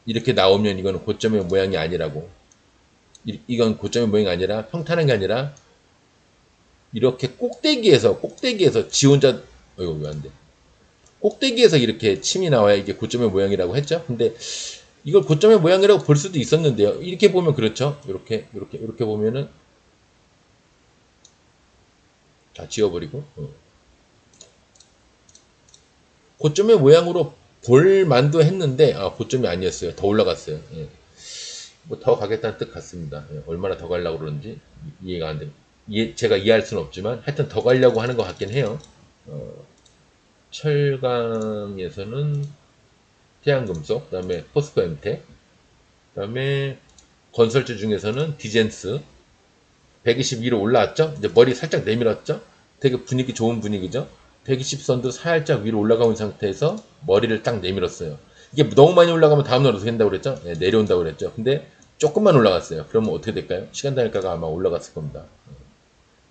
이렇게 나오면 이거는 고점의 모양이 아니라고. 이건 고점의 모양이 아니라 평탄한 게 아니라 이렇게 꼭대기에서 지 혼자 이거 왜 안 돼? 꼭대기에서 이렇게 침이 나와야 이게 고점의 모양이라고 했죠. 근데 이걸 고점의 모양이라고 볼 수도 있었는데요. 이렇게 보면 그렇죠. 이렇게 보면은 다 지워버리고 고점의 모양으로 볼 만도 했는데 고점이 아니었어요. 더 올라갔어요. 예. 뭐 더 가겠다는 뜻 같습니다. 예. 얼마나 더 가려고 그러는지 이해가 안 됩니다. 제가 이해할 수는 없지만 하여튼 더 가려고 하는 것 같긴 해요. 철강에서는 태양금속, 그 다음에 포스코 엠텍, 그 다음에 건설주 중에서는 디젠스 120 위로 올라왔죠. 이제 머리 살짝 내밀었죠. 되게 분위기 좋은 분위기죠. 120선도 살짝 위로 올라가고 있는 상태에서 머리를 딱 내밀었어요. 이게 너무 많이 올라가면 다음날 어떻게 된다고 그랬죠? 네, 내려온다고 그랬죠. 근데 조금만 올라갔어요. 그러면 어떻게 될까요? 시간 단위가가 아마 올라갔을 겁니다.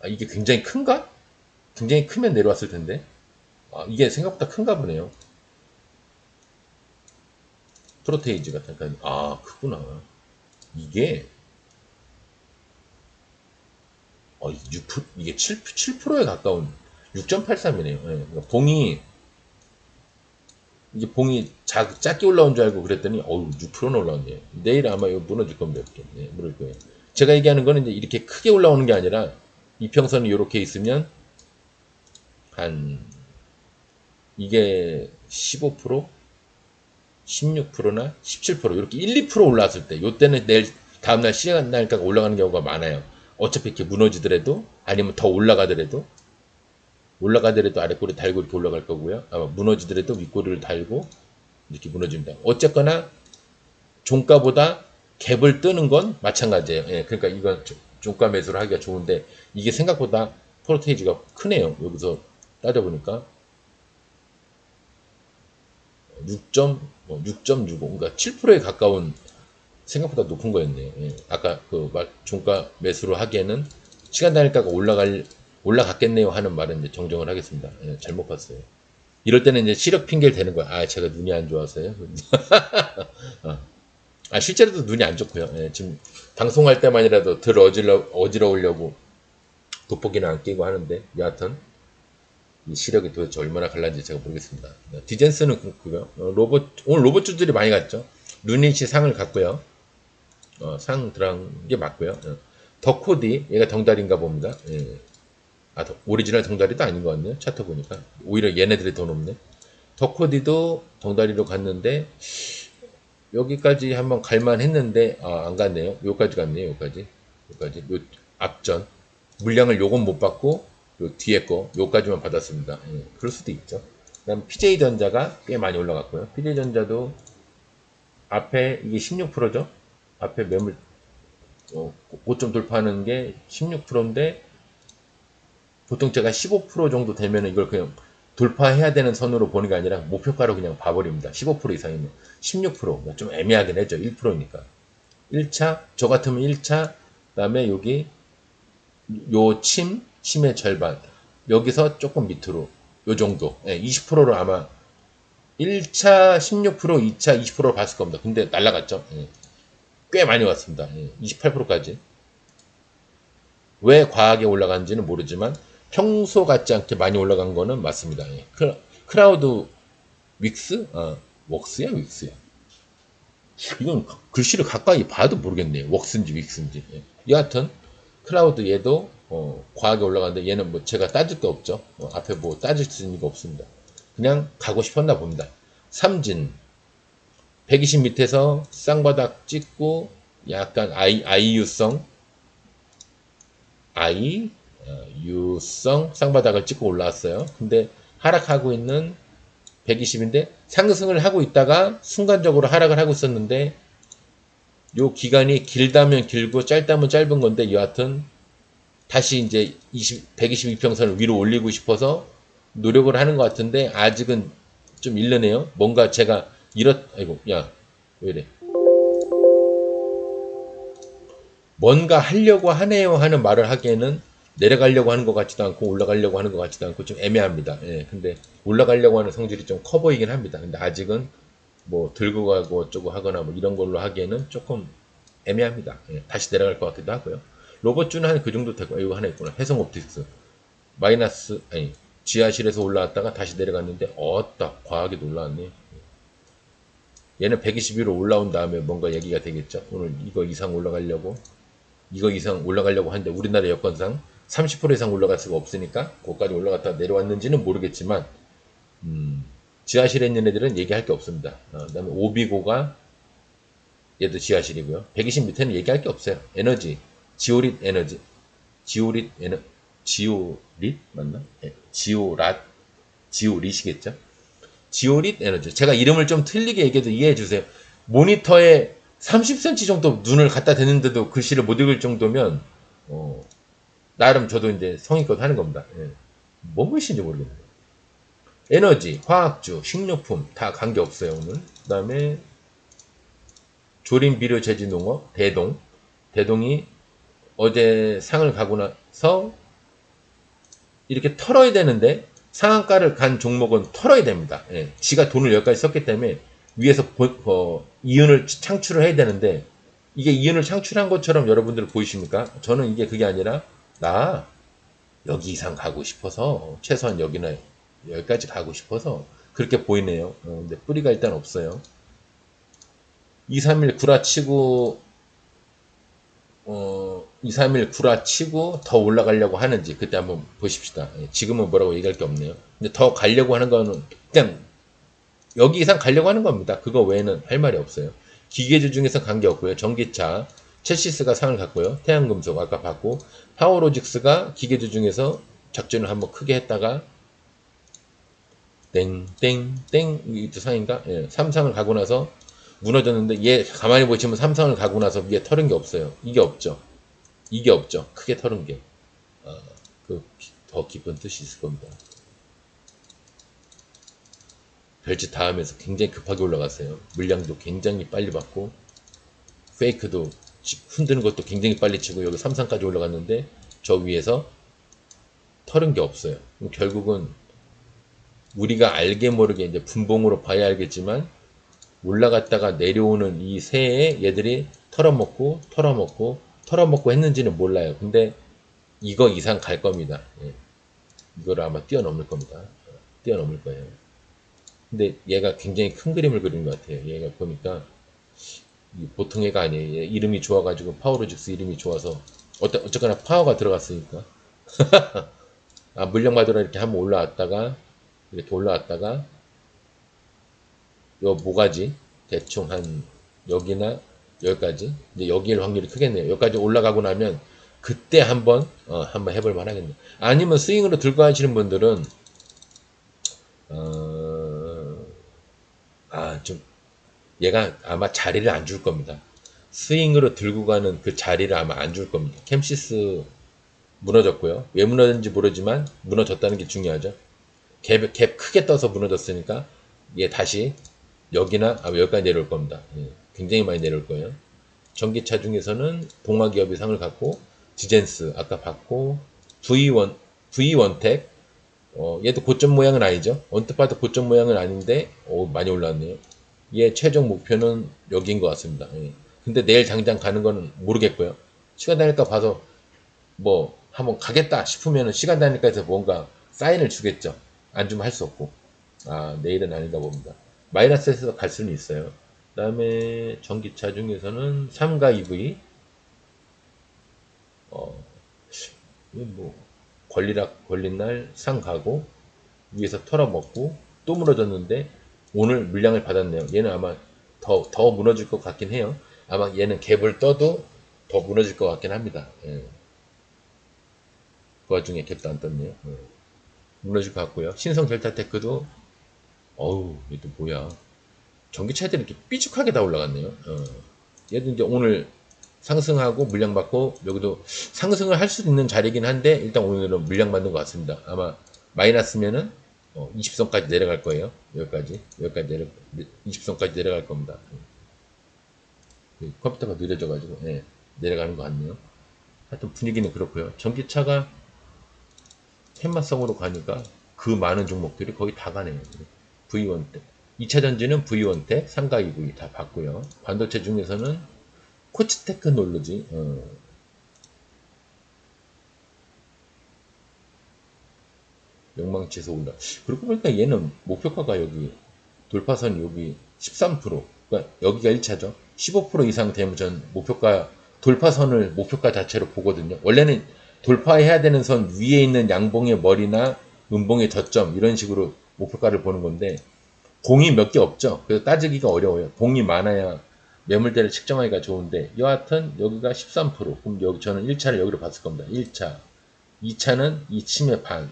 이게 굉장히 큰가? 굉장히 크면 내려왔을 텐데. 이게 생각보다 큰가 보네요. 프로테이즈 같은 거. 크구나. 이게 이게 7%에 가까운 6.83이네요. 그러니까 봉이 작게 올라온 줄 알고 그랬더니 6%나 올라왔네요. 내일 아마 이거 무너질 겁니다. 이렇게. 무너질 거예요. 제가 얘기하는 거는 이제 이렇게 크게 올라오는 게 아니라 이평선이 이렇게 있으면 이게 15%, 16%나 17% 이렇게 1, 2% 올라왔을 때 요때는 내일 다음날 시간 날짜가 올라가는 경우가 많아요. 어차피 이렇게 무너지더라도 아니면 더 올라가더라도 아랫꼬리 달고 이렇게 올라갈 거고요. 아마 무너지더라도 윗꼬리를 달고 이렇게 무너집니다. 어쨌거나 종가보다 갭을 뜨는 건 마찬가지예요. 그러니까 이건 종가 매수를 하기가 좋은데 이게 생각보다 프로테이지가 크네요. 여기서 따져보니까 6.65 그러니까 7%에 가까운 생각보다 높은 거였네요. 아까 종가 매수로 하기에는 시간 단위가가 올라갔겠네요 하는 말은 이제 정정을 하겠습니다. 잘못 봤어요. 이럴 때는 이제 시력 핑계를 대는 거야. 제가 눈이 안 좋아서요. 실제로도 눈이 안 좋고요. 지금 방송할 때만이라도 덜 어지러우려고 돋보기는 안 끼고 하는데 여하튼 이 시력이 도대체 얼마나 갈라는지 제가 모르겠습니다. 디젠스는 그렇고요. 오늘 로봇주들이 많이 갔죠. 루닛이 상을 갔고요. 상 들어간 게 맞고요. 덕코디 얘가 덩달인가 봅니다. 오리지널 덩다리도 아닌 것 같네요. 차트 보니까 오히려 얘네들이 더 높네. 덕코디도 덩다리로 갔는데 여기까지 한번 갈만 했는데 안 갔네요. 여기까지 갔네요. 여기까지 요 앞전 물량을 요건 못 받고 요 뒤에 거 요까지만 받았습니다. 그럴 수도 있죠. 그다음 PJ전자가 꽤 많이 올라갔고요. PJ전자도 앞에 이게 16%죠. 앞에 매물 고점 돌파하는 게 16%인데 보통 제가 15% 정도 되면 이걸 그냥 돌파해야 되는 선으로 보는 게 아니라 목표가로 그냥 봐버립니다. 15% 이상이면 16%, 좀 애매하긴 했죠. 1%니까. 1차, 저 같으면 1차, 그 다음에 여기 침의 절반, 여기서 조금 밑으로 요 정도 20%로 아마 1차 16%, 2차 20%로 봤을 겁니다. 근데 날라갔죠. 꽤 많이 왔습니다. 28%까지. 왜 과하게 올라간지는 모르지만 평소 같지 않게 많이 올라간 거는 맞습니다. 크라우드 윅스? 웍스야? 윅스야? 이건 글씨를 가까이 봐도 모르겠네요. 웍스인지 윅스인지. 예. 여하튼 클라우드 얘도 과하게 올라가는데 얘는 뭐 제가 따질 게 없죠. 앞에 뭐 따질 수 있는 게 없습니다. 그냥 가고 싶었나 봅니다. 삼진 120 밑에서 쌍바닥 찍고 약간 아이유성 쌍바닥을 찍고 올라왔어요. 근데 하락하고 있는 120인데 상승을 하고 있다가 순간적으로 하락을 하고 있었는데 요 기간이 길다면 길고 짧다면 짧은 건데 여하튼 다시 이제 122평선을 위로 올리고 싶어서 노력을 하는 것 같은데 아직은 좀 일르네요. 뭔가 제가 아이고 야 왜 이래, 뭔가 하려고 하네요 하는 말을 하기에는 내려가려고 하는 것 같지도 않고 올라가려고 하는 것 같지도 않고 좀 애매합니다. 예, 근데 올라가려고 하는 성질이 좀 커 보이긴 합니다. 근데 아직은 뭐 들고 가고 어쩌고 하거나 뭐 이런 걸로 하기에는 조금 애매합니다. 예, 다시 내려갈 것 같기도 하고요. 로봇주는 한 그 정도 되고, 이거 하나 있구나. 해성옵틱스 지하실에서 올라왔다가 다시 내려갔는데 어따 과하게 올라왔네. 얘는 121로 올라온 다음에 뭔가 얘기가 되겠죠. 오늘 이거 이상 올라가려고 하는데 우리나라 여건상 30% 이상 올라갈 수가 없으니까 거기까지 올라갔다가 내려왔는지는 모르겠지만 지하실에 있는 애들은 얘기할 게 없습니다. 그 다음에 오비고가 얘도 지하실이고요. 120 밑에는 얘기할 게 없어요. 에너지 지오릿 맞나? 네, 지오릿이겠죠. 지오릿 에너지. 제가 이름을 좀 틀리게 얘기해도 이해해 주세요. 모니터에 30cm 정도 눈을 갖다 대는데도 글씨를 못 읽을 정도면 나름 저도 이제 성의껏 하는 겁니다. 예. 뭔 글씨인지 모르겠네요. 에너지, 화학주, 식료품 다 관계없어요 오늘. 그 다음에 조림, 비료, 제지, 농업, 대동이 어제 상을 가고 나서 이렇게 털어야 되는데 상한가를 간 종목은 털어야 됩니다. 예. 지가 돈을 여기까지 썼기 때문에 위에서 이윤을 창출을 해야 되는데 이게 이윤을 창출한 것처럼 여러분들 보이십니까? 저는 이게 그게 아니라 나 여기 이상 가고 싶어서 최소한 여기나 여기까지 가고 싶어서 그렇게 보이네요. 근데 뿌리가 일단 없어요. 231 구라치고 231 구라치고 더 올라가려고 하는지 그때 한번 보십시다. 지금은 뭐라고 얘기할 게 없네요. 근데 더 가려고 하는 거는 그냥 여기 이상 가려고 하는 겁니다. 그거 외에는 할 말이 없어요. 기계주 중에서 관계없고요. 전기차 첼시스가 상을 갔고요. 태양금속 아까 봤고 파워로직스가 기계주 중에서 작전을 한번 크게 했다가 땡땡땡 이것도 상인가? 예, 3상을 가고 나서 무너졌는데 얘 가만히 보시면 3상을 가고 나서 위에 털은 게 없어요. 이게 없죠. 크게 털은 게. 그 더 깊은 뜻이 있을 겁니다. 별짓 다 하면서 굉장히 급하게 올라갔어요. 물량도 굉장히 빨리 받고 페이크도 흔드는 것도 굉장히 빨리 치고 여기 3상까지 올라갔는데 저 위에서 털은 게 없어요. 결국은 우리가 알게 모르게 이제 분봉으로 봐야 알겠지만 올라갔다가 내려오는 이 새에 얘들이 털어먹고 했는지는 몰라요. 근데 이거 이상 갈 겁니다. 예. 이거를 아마 뛰어넘을 겁니다. 뛰어넘을 거예요. 근데 얘가 굉장히 큰 그림을 그리는 것 같아요. 얘가 보니까 보통 애가 아니에요. 얘 이름이 좋아가지고 파워로직스 이름이 좋아서 어쨌거나 파워가 들어갔으니까 물량 받으러 이렇게 한번 올라왔다가 요 모가지 대충 한 여기나 여기까지 이제 여기일 확률이 크겠네요. 여기까지 올라가고 나면 그때 한번 해볼 만하겠네요. 아니면 스윙으로 들고 하시는 분들은 좀 얘가 아마 자리를 안 줄 겁니다. 스윙으로 들고 가는 그 자리를 아마 안 줄 겁니다. 캠시스 무너졌고요. 왜 무너졌는지 모르지만 무너졌다는 게 중요하죠. 갭 크게 떠서 무너졌으니까 얘 다시 여기나 여기까지 내려올 겁니다. 예, 굉장히 많이 내려올 거예요. 전기차 중에서는 동화기업이 상을 갖고 지젠스 아까 봤고 V1텍 얘도 고점 모양은 아니죠. 언뜻 봐도 고점 모양은 아닌데 많이 올라왔네요. 얘 최종 목표는 여기인 것 같습니다. 예. 근데 내일 당장 가는 거는 모르겠고요. 시간 다니까 봐서 뭐 한번 가겠다 싶으면 시간 다니까 해서 뭔가 사인을 주겠죠. 안 주면 할 수 없고 내일은 아닌가 봅니다. 마이너스에서 갈 수는 있어요. 그다음에 전기차 중에서는 3가 EV, 어, 이게 뭐 걸린 날 상 가고 위에서 털어먹고 또 무너졌는데 오늘 물량을 받았네요. 얘는 아마 더 무너질 것 같긴 해요. 아마 얘는 갭을 떠도 더 무너질 것 같긴 합니다. 예. 그 와중에 갭도 안 떴네요. 예. 무너질 것 같고요. 신성 델타테크도 어우 이게 또 뭐야. 전기차들이 이렇게 삐죽하게 다 올라갔네요. 얘도 이제 오늘 상승하고 물량 받고 여기도 상승을 할 수 있는 자리긴 한데 일단 오늘은 물량 받는 것 같습니다. 아마 마이너스면은 20선까지 내려갈 거예요. 여기까지 20선까지 내려갈 겁니다. 컴퓨터가 느려져가지고 내려가는 것 같네요. 하여튼 분위기는 그렇고요. 전기차가 테마성으로 가니까 그 많은 종목들이 거의 다 가네요. V1텍 2차 전지는 V1텍, 상가 EV 다 봤고요. 반도체 중에서는 코치 테크놀로지 영망치에서 올라. 그러고 보니까 얘는 목표가가 여기 돌파선이 여기 13%. 그러니까 여기가 1차죠. 15% 이상 되면 전 목표가 돌파선을 목표가 자체로 보거든요. 원래는 돌파해야 되는 선 위에 있는 양봉의 머리나 음봉의 저점 이런 식으로 목표가를 보는 건데 봉이 몇 개 없죠. 그래서 따지기가 어려워요. 봉이 많아야 매물대를 측정하기가 좋은데 여하튼 여기가 13%. 그럼 여기 저는 1차를 여기로 봤을 겁니다. 1차. 2차는 이 침의 반.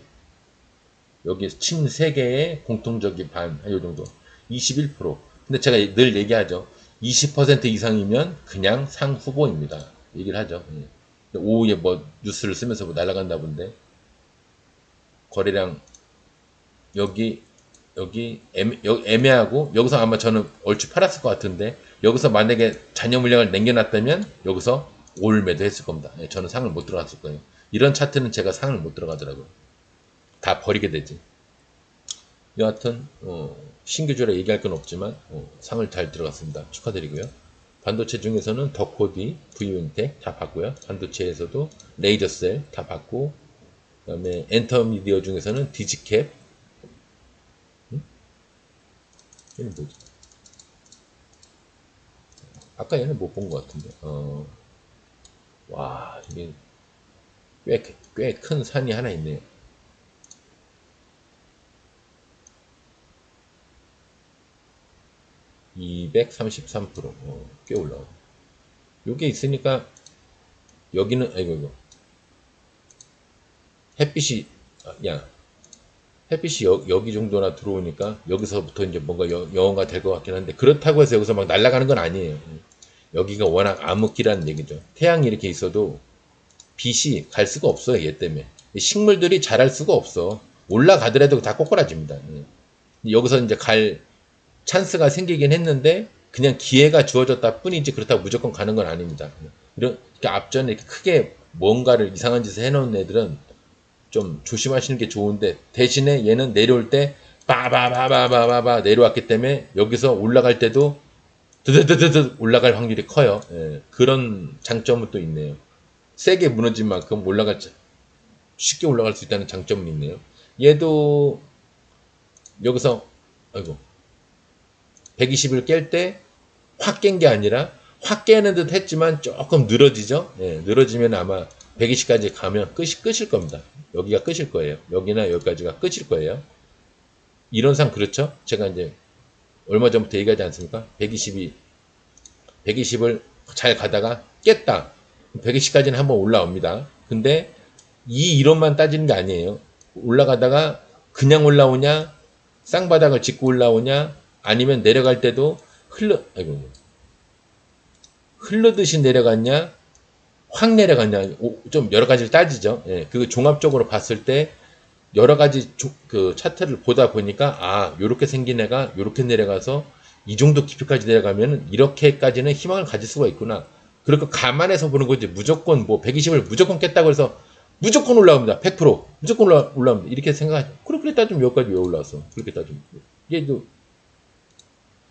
여기 침 3개의 공통적인 반, 요 정도. 21%. 근데 제가 늘 얘기하죠. 20% 이상이면 그냥 상 후보입니다. 얘기를 하죠. 오후에 뭐 뉴스를 쓰면서 뭐 날아간다 본데 거래량 여기 애매하고 여기서 아마 저는 얼추 팔았을 것 같은데 여기서 만약에 잔여 물량을 남겨놨다면 여기서 올 매도했을 겁니다. 저는 상을 못 들어갔을 거예요. 이런 차트는 제가 상을 못 들어가더라고요. 다 버리게 되지. 여하튼 신규주라 얘기할 건 없지만 상을 잘 들어갔습니다. 축하드리고요. 반도체 중에서는 덕코디, VU인텍 다 봤고요. 반도체에서도 레이저셀 다 봤고 그 다음에 엔터미디어 중에서는 디지캡 얘는 뭐지? 아까 얘는 못 본 것 같은데 와 이게 꽤 큰 산이 하나 있네요. 233%. 꽤 올라와. 요게 있으니까 여기는 아이고 이거 햇빛이 야 햇빛이 여기 정도나 들어오니까 여기서부터 이제 뭔가 영어가 될 것 같긴 한데 그렇다고 해서 여기서 막 날아가는 건 아니에요. 여기가 워낙 암흑기라는 얘기죠. 태양이 이렇게 있어도 빛이 갈 수가 없어요. 얘 때문에 식물들이 자랄 수가 없어. 올라가더라도 다 꼬꾸라집니다. 여기서 이제 갈 찬스가 생기긴 했는데 그냥 기회가 주어졌다 뿐이지 그렇다고 무조건 가는 건 아닙니다. 이렇게 앞전에 이렇게 크게 뭔가를 이상한 짓을 해놓은 애들은 좀 조심하시는 게 좋은데 대신에 얘는 내려올 때 바바바바바바 내려왔기 때문에 여기서 올라갈 때도 드드드드드 올라갈 확률이 커요. 그런 장점은 또 있네요. 세게 무너진 만큼 쉽게 올라갈 수 있다는 장점은 있네요. 얘도 여기서 아이고 120을 깰 때 확 깬 게 아니라 확 깨는 듯 했지만 조금 늘어지죠. 늘어지면 아마 120까지 가면 끝일 겁니다. 여기가 끝일 거예요. 여기나 여기까지가 끝일 거예요. 이론상 그렇죠. 제가 이제 얼마 전부터 얘기하지 않습니까? 120을 잘 가다가 깼다. 120까지는 한번 올라옵니다. 근데 이 이론만 따지는 게 아니에요. 올라가다가 그냥 올라오냐, 쌍바닥을 짚고 올라오냐, 아니면 내려갈 때도 흘러듯이 내려갔냐, 확 내려갔냐, 좀 여러 가지를 따지죠. 그 종합적으로 봤을 때 여러 가지 그 차트를 보다 보니까 요렇게 생긴 애가 요렇게 내려가서 이 정도 깊이까지 내려가면 이렇게까지는 희망을 가질 수가 있구나. 그렇게 감안해서 보는 거지. 무조건 뭐 120을 무조건 깼다고 해서 무조건 올라옵니다. 100% 무조건 올라옵니다. 이렇게 생각하죠. 그렇게 따지면 여기까지 왜 올라왔어? 그렇게 따지면 얘도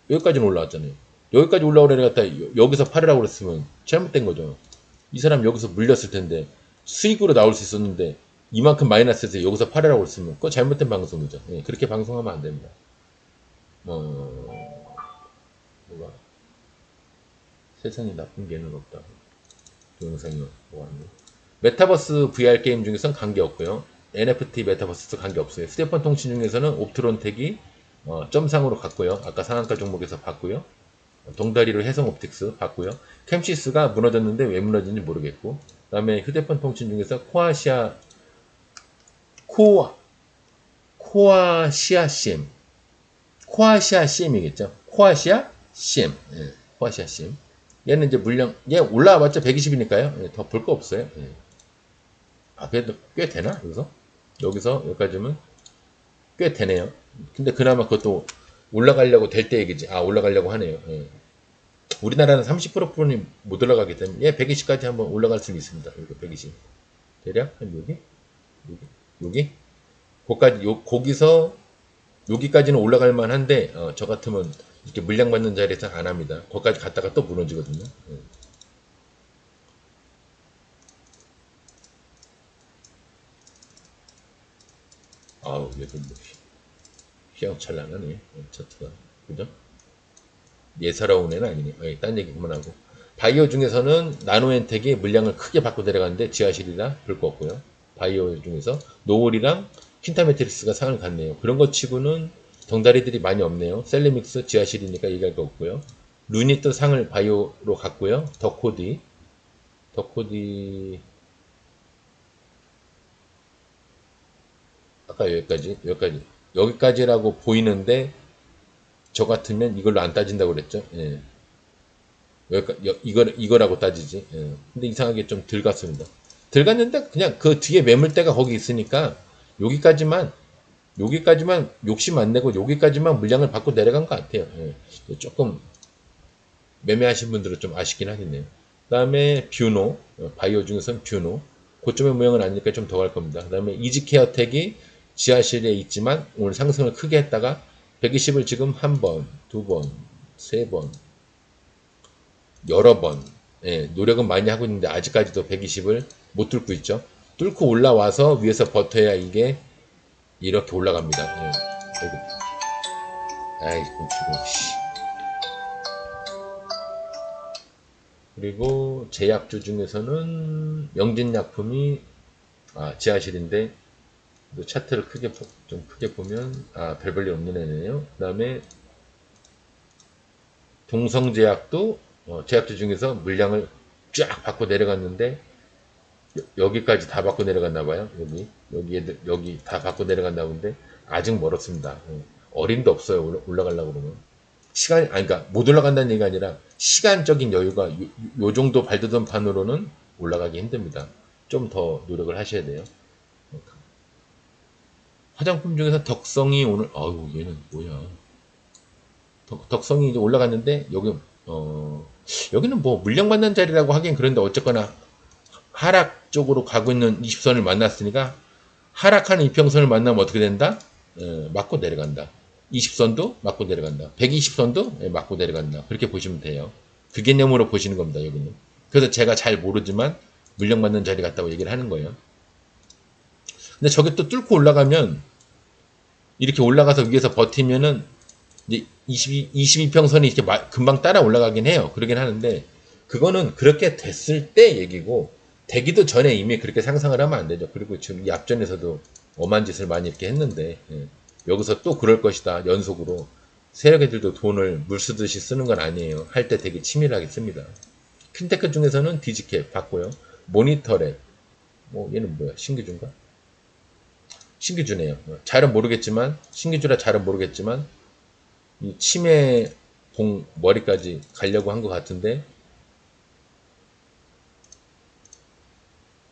여기까지는 올라왔잖아요. 여기까지 올라오려니 갖다 여기서 팔으라고 그랬으면 잘못된 거죠. 이 사람 여기서 물렸을 텐데 수익으로 나올 수 있었는데 이만큼 마이너스에서 여기서 팔으라고 그랬으면 그거 잘못된 방송이죠. 그렇게 방송하면 안 됩니다. 뭐가 세상에 나쁜 게는 없다고. 동영상이 뭐하네. 메타버스 VR 게임 중에서는 관계없고요. NFT 메타버스도 관계없어요. 휴대폰 통신 중에서는 옵트론텍이 점상으로 갔고요. 아까 상한가 종목에서 봤고요. 동다리로 해성 옵틱스 봤고요. 캠시스가 무너졌는데 왜 무너졌는지 모르겠고, 그 다음에 휴대폰 통신 중에서 코아시아 CM, 코아시아 CM이겠죠. 코아시아 CM, 예, 코아시아 CM. 얘는 이제 물량, 얘 올라와봤자 120이니까요. 예, 더 볼 거 없어요. 예. 아, 그래도 꽤 되나? 여기서 여기까지면 꽤 되네요. 근데 그나마 그것도 올라가려고 될 때 얘기지. 아, 올라가려고 하네요. 예. 우리나라는 30%뿐이 못 올라가기 때문에 얘 120까지 한번 올라갈 수는 있습니다. 여기 120. 대략 한 여기 거기까지 거기서 여기까지는 올라갈 만한데 저 같으면 이렇게 물량 받는 자리에서 안 합니다. 거기까지 갔다가 또 무너지거든요. 예. 아우, 얘도 뭐 휘황찬란하네. 차트가. 그죠? 예사로운 애는 아니네. 딴 얘기 그만하고. 바이오 중에서는 나노엔텍이 물량을 크게 받고 내려가는데 지하실이라 볼 거 없고요. 바이오 중에서 노을이랑 퀸타메트리스가 상을 갔네요. 그런 것 치고는 덩다리들이 많이 없네요. 셀리믹스 지하실이니까 얘기할 거 없고요. 루니트 상을 바이오로 갔고요. 더코디 아까 여기까지라고 보이는데 저 같으면 이걸로 안 따진다고 그랬죠. 예. 이거라고 따지지. 예. 근데 이상하게 좀 덜 갔습니다. 덜 갔는데 그냥 그 뒤에 매물대가 거기 있으니까 여기까지만 욕심 안 내고 여기까지만 물량을 받고 내려간 것 같아요. 예. 조금 매매하신 분들은 좀 아쉽긴 하겠네요. 그 다음에 뷰노, 바이오 중에서는 뷰노. 고점의 모양은 아니니까 좀 더 갈 겁니다. 그 다음에 이지케어텍이 지하실에 있지만 오늘 상승을 크게 했다가 120을 지금 한 번, 두 번, 세 번, 여러 번, 예, 노력은 많이 하고 있는데 아직까지도 120을 못 뚫고 있죠. 뚫고 올라와서 위에서 버텨야 이게 이렇게 올라갑니다. 예. 아이, 끔찍해. 그리고 제약주 중에서는 영진약품이 지하실인데 차트를 좀 크게 보면 별볼일 없는 애네요. 그 다음에 동성제약도 제약주 중에서 물량을 쫙 받고 내려갔는데 여기까지 다 받고 내려갔나 봐요. 여기 다 받고 내려갔나 본데 아직 멀었습니다. 어림도 없어요. 올라가려고 그러면. 그러니까 못 올라간다는 얘기가 아니라 시간적인 여유가 요 정도 발돋움 판으로는 올라가기 힘듭니다. 좀 더 노력을 하셔야 돼요. 화장품 중에서 덕성이 오늘, 아유, 얘는 뭐야. 덕성이 이제 올라갔는데, 여기는 뭐 물량받는 자리라고 하긴 그런데 어쨌거나 하락 쪽으로 가고 있는 20선을 만났으니까 하락하는 이평선을 만나면 어떻게 된다? 맞고 내려간다. 20선도 맞고 내려간다. 120선도 맞고 내려간다. 그렇게 보시면 돼요. 그 개념으로 보시는 겁니다, 여기는. 그래서 제가 잘 모르지만 물량받는 자리 같다고 얘기를 하는 거예요. 근데 저게 또 뚫고 올라가면 이렇게 올라가서 위에서 버티면은 이제 22평선이 이렇게 금방 따라 올라가긴 해요. 그러긴 하는데 그거는 그렇게 됐을 때 얘기고 되기도 전에 이미 그렇게 상상을 하면 안 되죠. 그리고 지금 이 앞전에서도 엄한 짓을 많이 이렇게 했는데 여기서 또 그럴 것이다. 연속으로 세력 애들도 돈을 물 쓰듯이 쓰는 건 아니에요. 할 때 되게 치밀하게 씁니다. 핀테크 중에서는 디지캡 봤고요. 모니터랩 얘는 뭐야? 신규주인가? 신규주네요. 잘은 모르겠지만 신규주라 잘은 모르겠지만 이 치매 봉 머리까지 가려고 한 것 같은데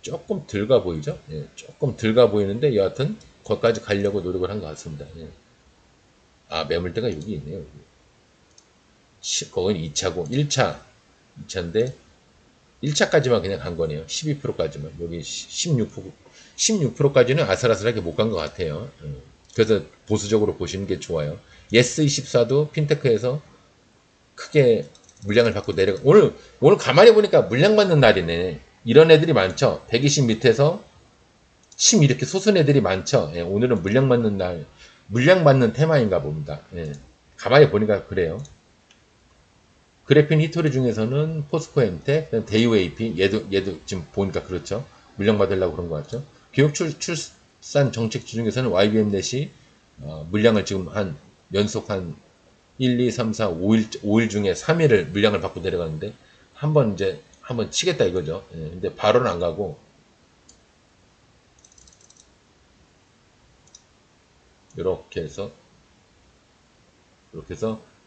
조금 덜가 보이죠? 예, 조금 덜가 보이는데 여하튼 거기까지 가려고 노력을 한 것 같습니다. 예. 매물대가 여기 있네요. 거긴 2차고 2차인데 1차까지만 그냥 간 거네요. 12%까지만. 여기 16%까지는 아슬아슬하게 못 간 것 같아요. 그래서 보수적으로 보시는 게 좋아요. 예스24도 핀테크에서 크게 물량을 받고 내려가. 오늘 가만히 보니까 물량 받는 날이네. 이런 애들이 많죠. 120 밑에서 침 이렇게 솟은 애들이 많죠. 예, 오늘은 물량 받는 날, 물량 받는 테마인가 봅니다. 예, 가만히 보니까 그래요. 그래핀 히토리 중에서는 포스코 엠텍, 대유 AP, 얘도 지금 보니까 그렇죠. 물량 받으려고 그런 것 같죠. 교육 출산 정책주 중에서는 YBM 넷이 물량을 지금 연속 한 1, 2, 3, 4, 5일 중에 3일을 물량을 받고 내려가는데 한번 치겠다 이거죠. 예, 근데 바로는 안 가고 이렇게 해서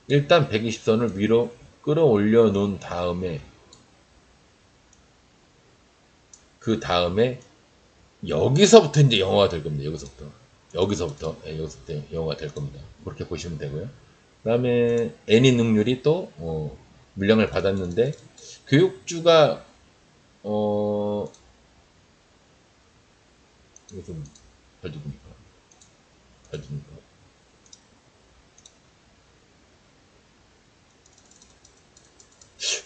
일단 120선을 위로 끌어올려 놓은 다음에 그 다음에 여기서부터 이제 영어가 될 겁니다. 여기서부터 영어가 될 겁니다. 그렇게 보시면 되고요. 그 다음에 애니 능률이 또 물량을 받았는데 교육주가 이거 좀 봐줍니까?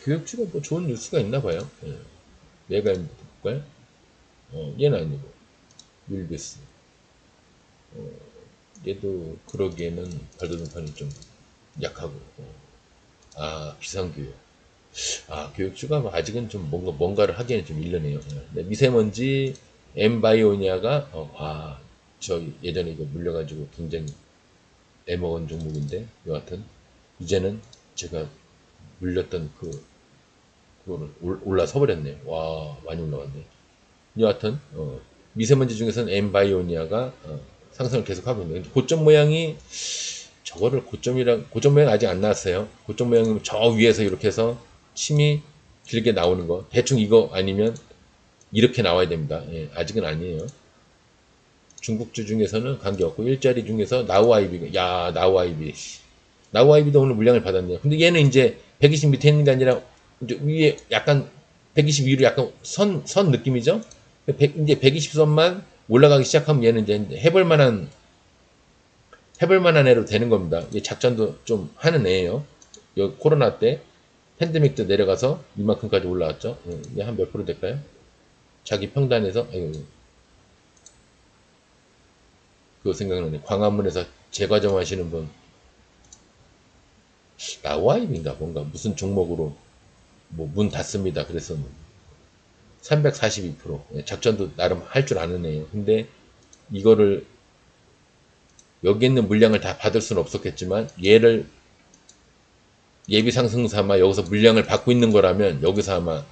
교육주가 뭐 좋은 뉴스가 있나 봐요. 예. 얘가 볼까요? 얘는 아니고 윌비스. 얘도 그러기에는 발돋움판이 좀 약하고. 비상교육. 교육주가 뭐 아직은 좀 뭔가를 하기에는 좀 일르네요. 네, 미세먼지 엠바이오니아가 저 예전에 이거 물려가지고 굉장히 애먹은 종목인데 여하튼 이제는 제가 물렸던 그거를 올라서 버렸네요. 와, 많이 올라갔네. 여하튼 미세먼지 중에서는 엠바이오니아가 상승을 계속하고 있는데 고점 모양이 저거를 고점 모양 아직 안 나왔어요. 고점 모양은 저 위에서 이렇게 해서 침이 길게 나오는 거 대충 이거 아니면 이렇게 나와야 됩니다. 예, 아직은 아니에요. 중국주 중에서는 관계없고 일자리 중에서 나우아이비도 오늘 물량을 받았네요. 근데 얘는 이제 120 밑에 있는 게 아니라 이제 위에 약간 120 위로 약간 선 느낌이죠. 이제 120선만 올라가기 시작하면 얘는 이제 해볼 만한 애로 되는 겁니다. 작전도 좀 하는 애예요. 코로나 때 팬데믹 때 내려가서 이만큼까지 올라왔죠. 얘 한 몇 프로 될까요? 자기 평단에서 그거 생각나네. 광화문에서 제과점 하시는 분 라와입인가 뭔가 무슨 종목으로 뭐 문 닫습니다. 그래서 342% 작전도 나름 할 줄 아는 애예요. 근데 이거를 여기 있는 물량을 다 받을 수는 없었겠지만 얘를 예비 상승 삼아 여기서 물량을 받고 있는 거라면 여기서 아마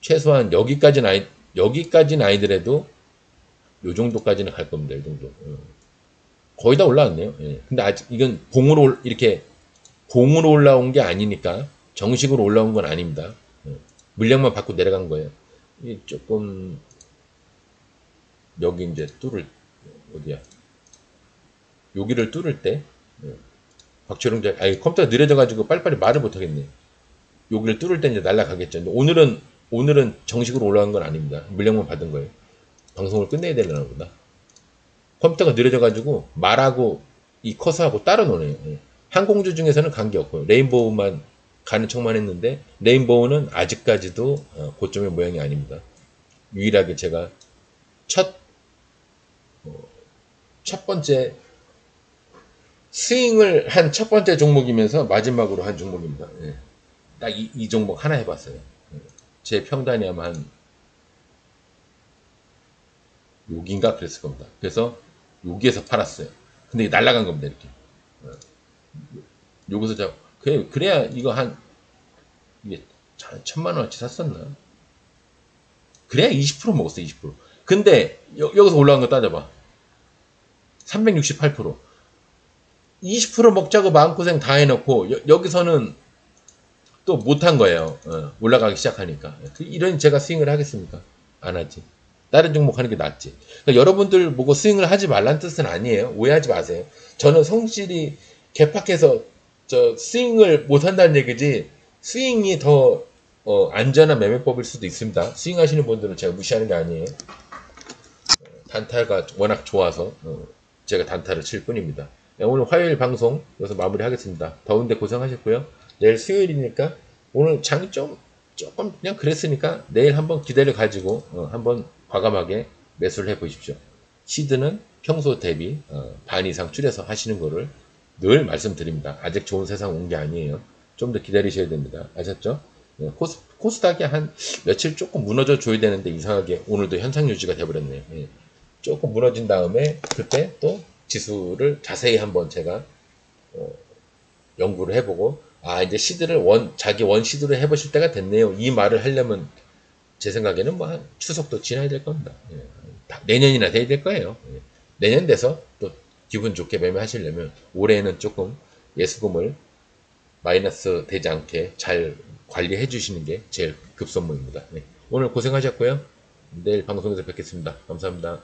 최소한 여기까지는 아니더라도 요 정도까지는 갈 겁니다. 이 정도. 거의 다 올라왔네요. 예. 근데 아직 이건 이렇게 공으로 올라온 게 아니니까 정식으로 올라온 건 아닙니다. 물량만 받고 내려간 거예요. 조금 여기 이제 어디야? 여기를 뚫을 때 박철웅 컴퓨터가 느려져가지고 빨리빨리 말을 못하겠네. 여기를 뚫을 때 이제 날아가겠죠. 오늘은 정식으로 올라간 건 아닙니다. 물량만 받은 거예요. 방송을 끝내야 되려나 보다. 컴퓨터가 느려져가지고 말하고 이 커서하고 따로 노네요. 항공주 중에서는 관계없고요. 레인보우만 가는 척만 했는데 레인보우는 아직까지도 고점의 모양이 아닙니다. 유일하게 제가 첫 번째 스윙을 한 첫 번째 종목이면서 마지막으로 한 종목입니다. 딱 이 종목 하나 해봤어요. 제 평단이 아마 한 여기인가 그랬을 겁니다. 그래서 여기에서 팔았어요. 근데 이게 날아간 겁니다. 이렇게. 여기서 그래야 이거 이게 1,000만원어치 샀었나? 그래야 20% 먹었어요. 20%. 근데 여기서 올라간 거 따져봐. 368%. 20% 먹자고 마음고생 다 해놓고 여기서는 또 못한 거예요. 올라가기 시작하니까. 이런 제가 스윙을 하겠습니까? 안 하지. 다른 종목 하는 게 낫지. 그러니까 여러분들 보고 스윙을 하지 말란 뜻은 아니에요. 오해하지 마세요. 저는 성실히 개팍해서 스윙을 못한다는 얘기지 스윙이 더 안전한 매매법일 수도 있습니다. 스윙하시는 분들은 제가 무시하는 게 아니에요. 단타가 워낙 좋아서 제가 단타를 칠 뿐입니다. 오늘 화요일 방송 여기서 마무리하겠습니다. 더운데 고생하셨고요. 내일 수요일이니까 오늘 장이 조금 그냥 그랬으니까 내일 한번 기대를 가지고 한번 과감하게 매수를 해보십시오. 시드는 평소 대비 반 이상 줄여서 하시는 거를 늘 말씀드립니다. 아직 좋은 세상 온 게 아니에요. 좀 더 기다리셔야 됩니다. 아셨죠? 예, 코스닥이 한 며칠 조금 무너져 줘야 되는데 이상하게 오늘도 현상 유지가 돼버렸네요. 예, 조금 무너진 다음에 그때 또 지수를 자세히 한번 제가 연구를 해보고 아 이제 시드를 자기 원 시드를 해보실 때가 됐네요. 이 말을 하려면 제 생각에는 뭐 한 추석도 지나야 될 겁니다. 예, 내년이나 돼야 될 거예요. 예, 내년 돼서 또 기분 좋게 매매하시려면 올해는 조금 예수금을 마이너스 되지 않게 잘 관리해 주시는 게 제일 급선무입니다. 네. 오늘 고생하셨고요. 내일 방송에서 뵙겠습니다. 감사합니다.